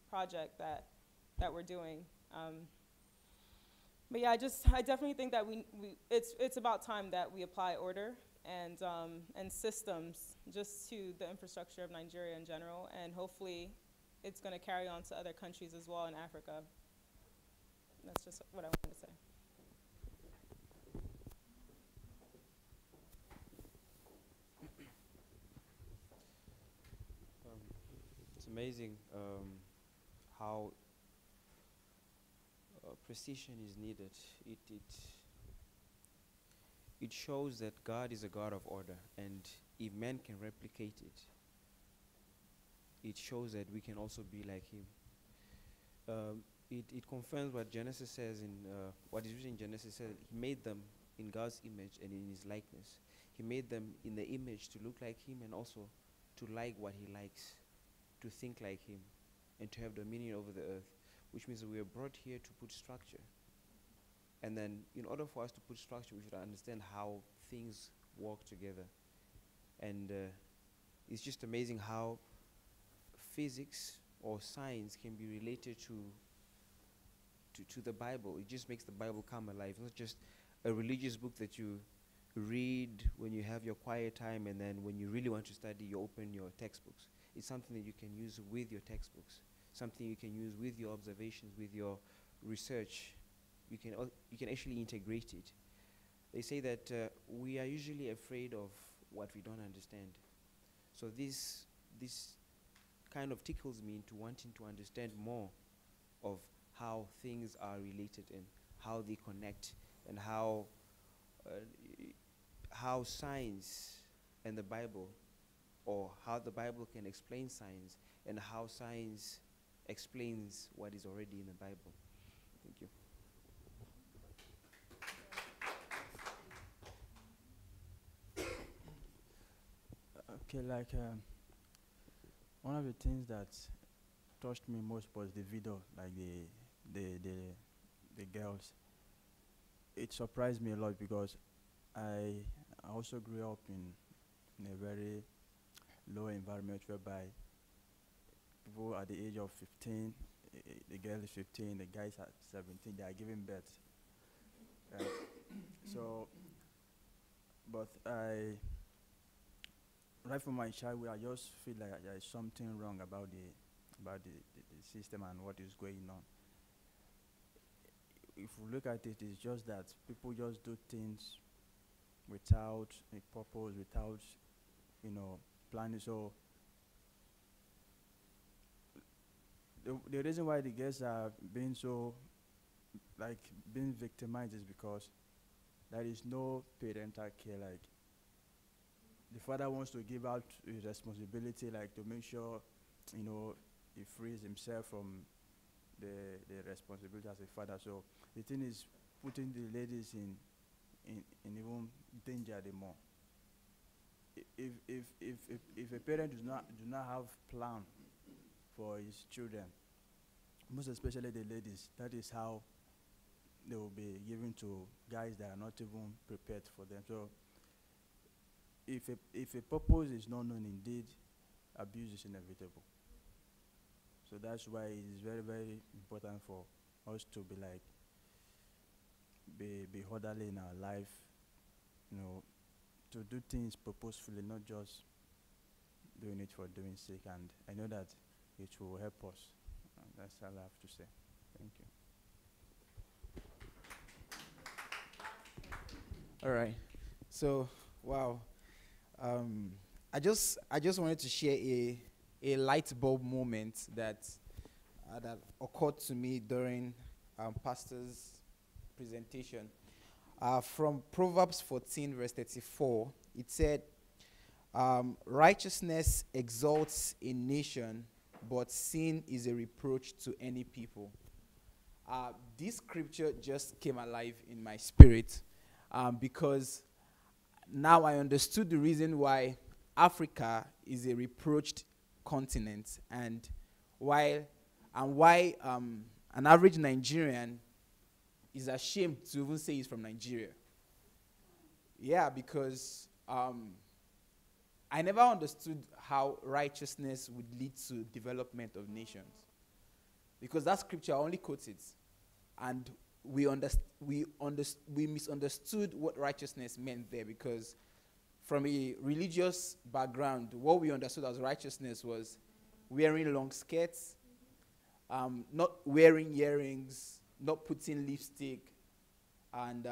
project that we're doing. But yeah, I definitely think that it's about time that we apply order and systems just to the infrastructure of Nigeria in general, and hopefully it's going to carry on to other countries as well in Africa. That's just what I wanted to say. It's amazing how precision is needed. It shows that God is a God of order, and if man can replicate it, it shows that we can also be like him. It confirms what Genesis says what is written in Genesis says, he made them in God's image and in his likeness. He made them in the image to look like him and also to like what he likes, to think like him, and to have dominion over the earth, which means that we are brought here to put structure. And then in order for us to put structure, we should understand how things work together. And it's just amazing how physics or science can be related to the Bible. It just makes the Bible come alive. It's not just a religious book that you read when you have your quiet time, and then when you really want to study, you open your textbooks. It's something that you can use with your textbooks, something you can use with your observations, with your research. You can actually integrate it. They say that we are usually afraid of what we don't understand. So this kind of tickles me into wanting to understand more of how things are related and how they connect, and how science and the Bible, or how the Bible can explain science, and how science explains what is already in the Bible. Thank you. Okay, one of the things that touched me most was the video, like the girls. It surprised me a lot because I also grew up in a very low environment whereby people at the age of 15, the girl is 15, the guys at 17, they are giving birth. Right? So, but right from my childhood, I just feel like there is something wrong about the system and what is going on. If we look at it, it's just that people just do things without a purpose, without, planning. So the reason why the girls are being being victimized is because there is no parental care. Like, the father wants to give out his responsibility, like to make sure, he frees himself from the responsibility as a father. So the thing is putting the ladies in even danger the more. If a parent do not have plan for his children, most especially the ladies, that is how they will be given to guys that are not even prepared for them. So if a purpose is not known, indeed abuse is inevitable. So that's why it is very, very important for us to be like be orderly in our life, you know, to do things purposefully, not just doing it for doing sake. And I know that it will help us. That's all I have to say. Thank you. All right. So, wow. I just wanted to share a light bulb moment that occurred to me during Pastor's presentation. From Proverbs 14, verse 34, it said, righteousness exalts a nation, but sin is a reproach to any people. This scripture just came alive in my spirit because now I understood the reason why Africa is a reproached continent, and why an average Nigerian is ashamed to even say he's from Nigeria. Yeah, because I never understood how righteousness would lead to development of nations, because that scripture only quotes it, and we misunderstood what righteousness meant there, because from a religious background, what we understood as righteousness was wearing long skirts, not wearing earrings, not putting lipstick, and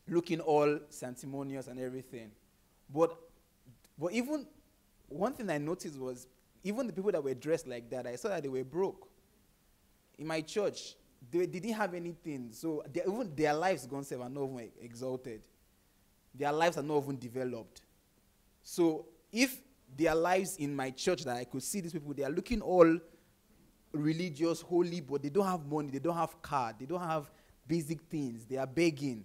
looking all sanctimonious and everything. But even one thing I noticed was, even the people that were dressed like that, I saw that they were broke. In my church, they didn't have anything. So even their lives, God said, are not even exalted. Their lives are not even developed. So if their lives in my church, that I could see these people, they are looking all religious, holy, but they don't have money, they don't have car, they don't have basic things, they are begging,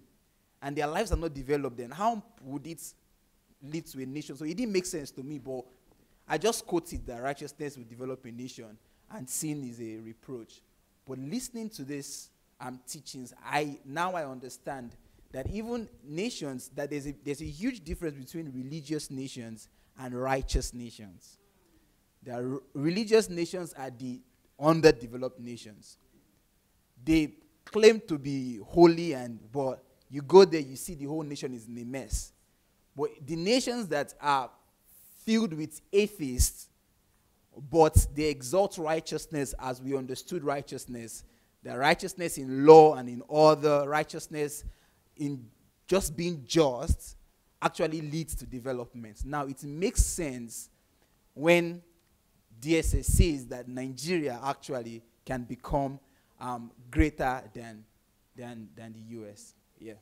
and their lives are not developed, then how would it lead to a nation? So it didn't make sense to me, but I just quoted that righteousness will develop a nation and sin is a reproach. But listening to this teachings, now I understand that even nations, that there's a huge difference between religious nations and righteous nations. Religious nations are the underdeveloped nations. They claim to be holy, but you go there, you see the whole nation is in a mess. But the nations that are filled with atheists, but they exalt righteousness as we understood righteousness, the righteousness in law and in order, righteousness in just being just, actually leads to development. Now, it makes sense when DSS says that Nigeria actually can become greater than the US. Yeah.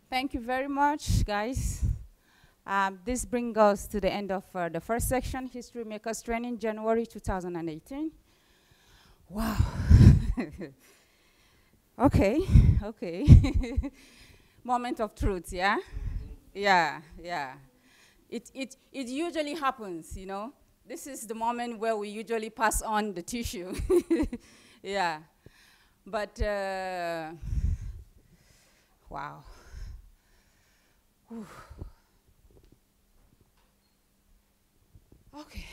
Thank you very much, guys. This brings us to the end of the first section, History Makers Training, January 2018. Wow. Okay. Moment of truth, yeah? Yeah. It usually happens, you know. This is the moment where we usually pass on the tissue. Yeah. But, wow. Whew. Okay.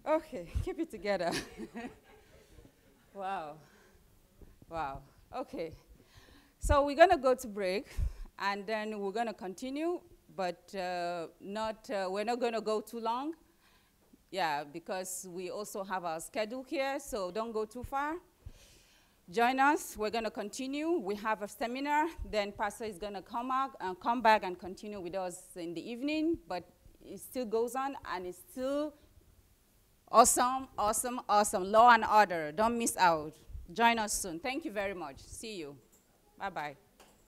Okay, keep it together. Wow. Okay. So we're going to go to break, and then we're going to continue, but we're not going to go too long. Yeah, because we also have our schedule here, so don't go too far. Join us. We're going to continue. We have a seminar. Then Pastor is going to come back and continue with us in the evening, but it still goes on, and it's still awesome. Law and order. Don't miss out. Join us soon. Thank you very much. See you. Bye-bye.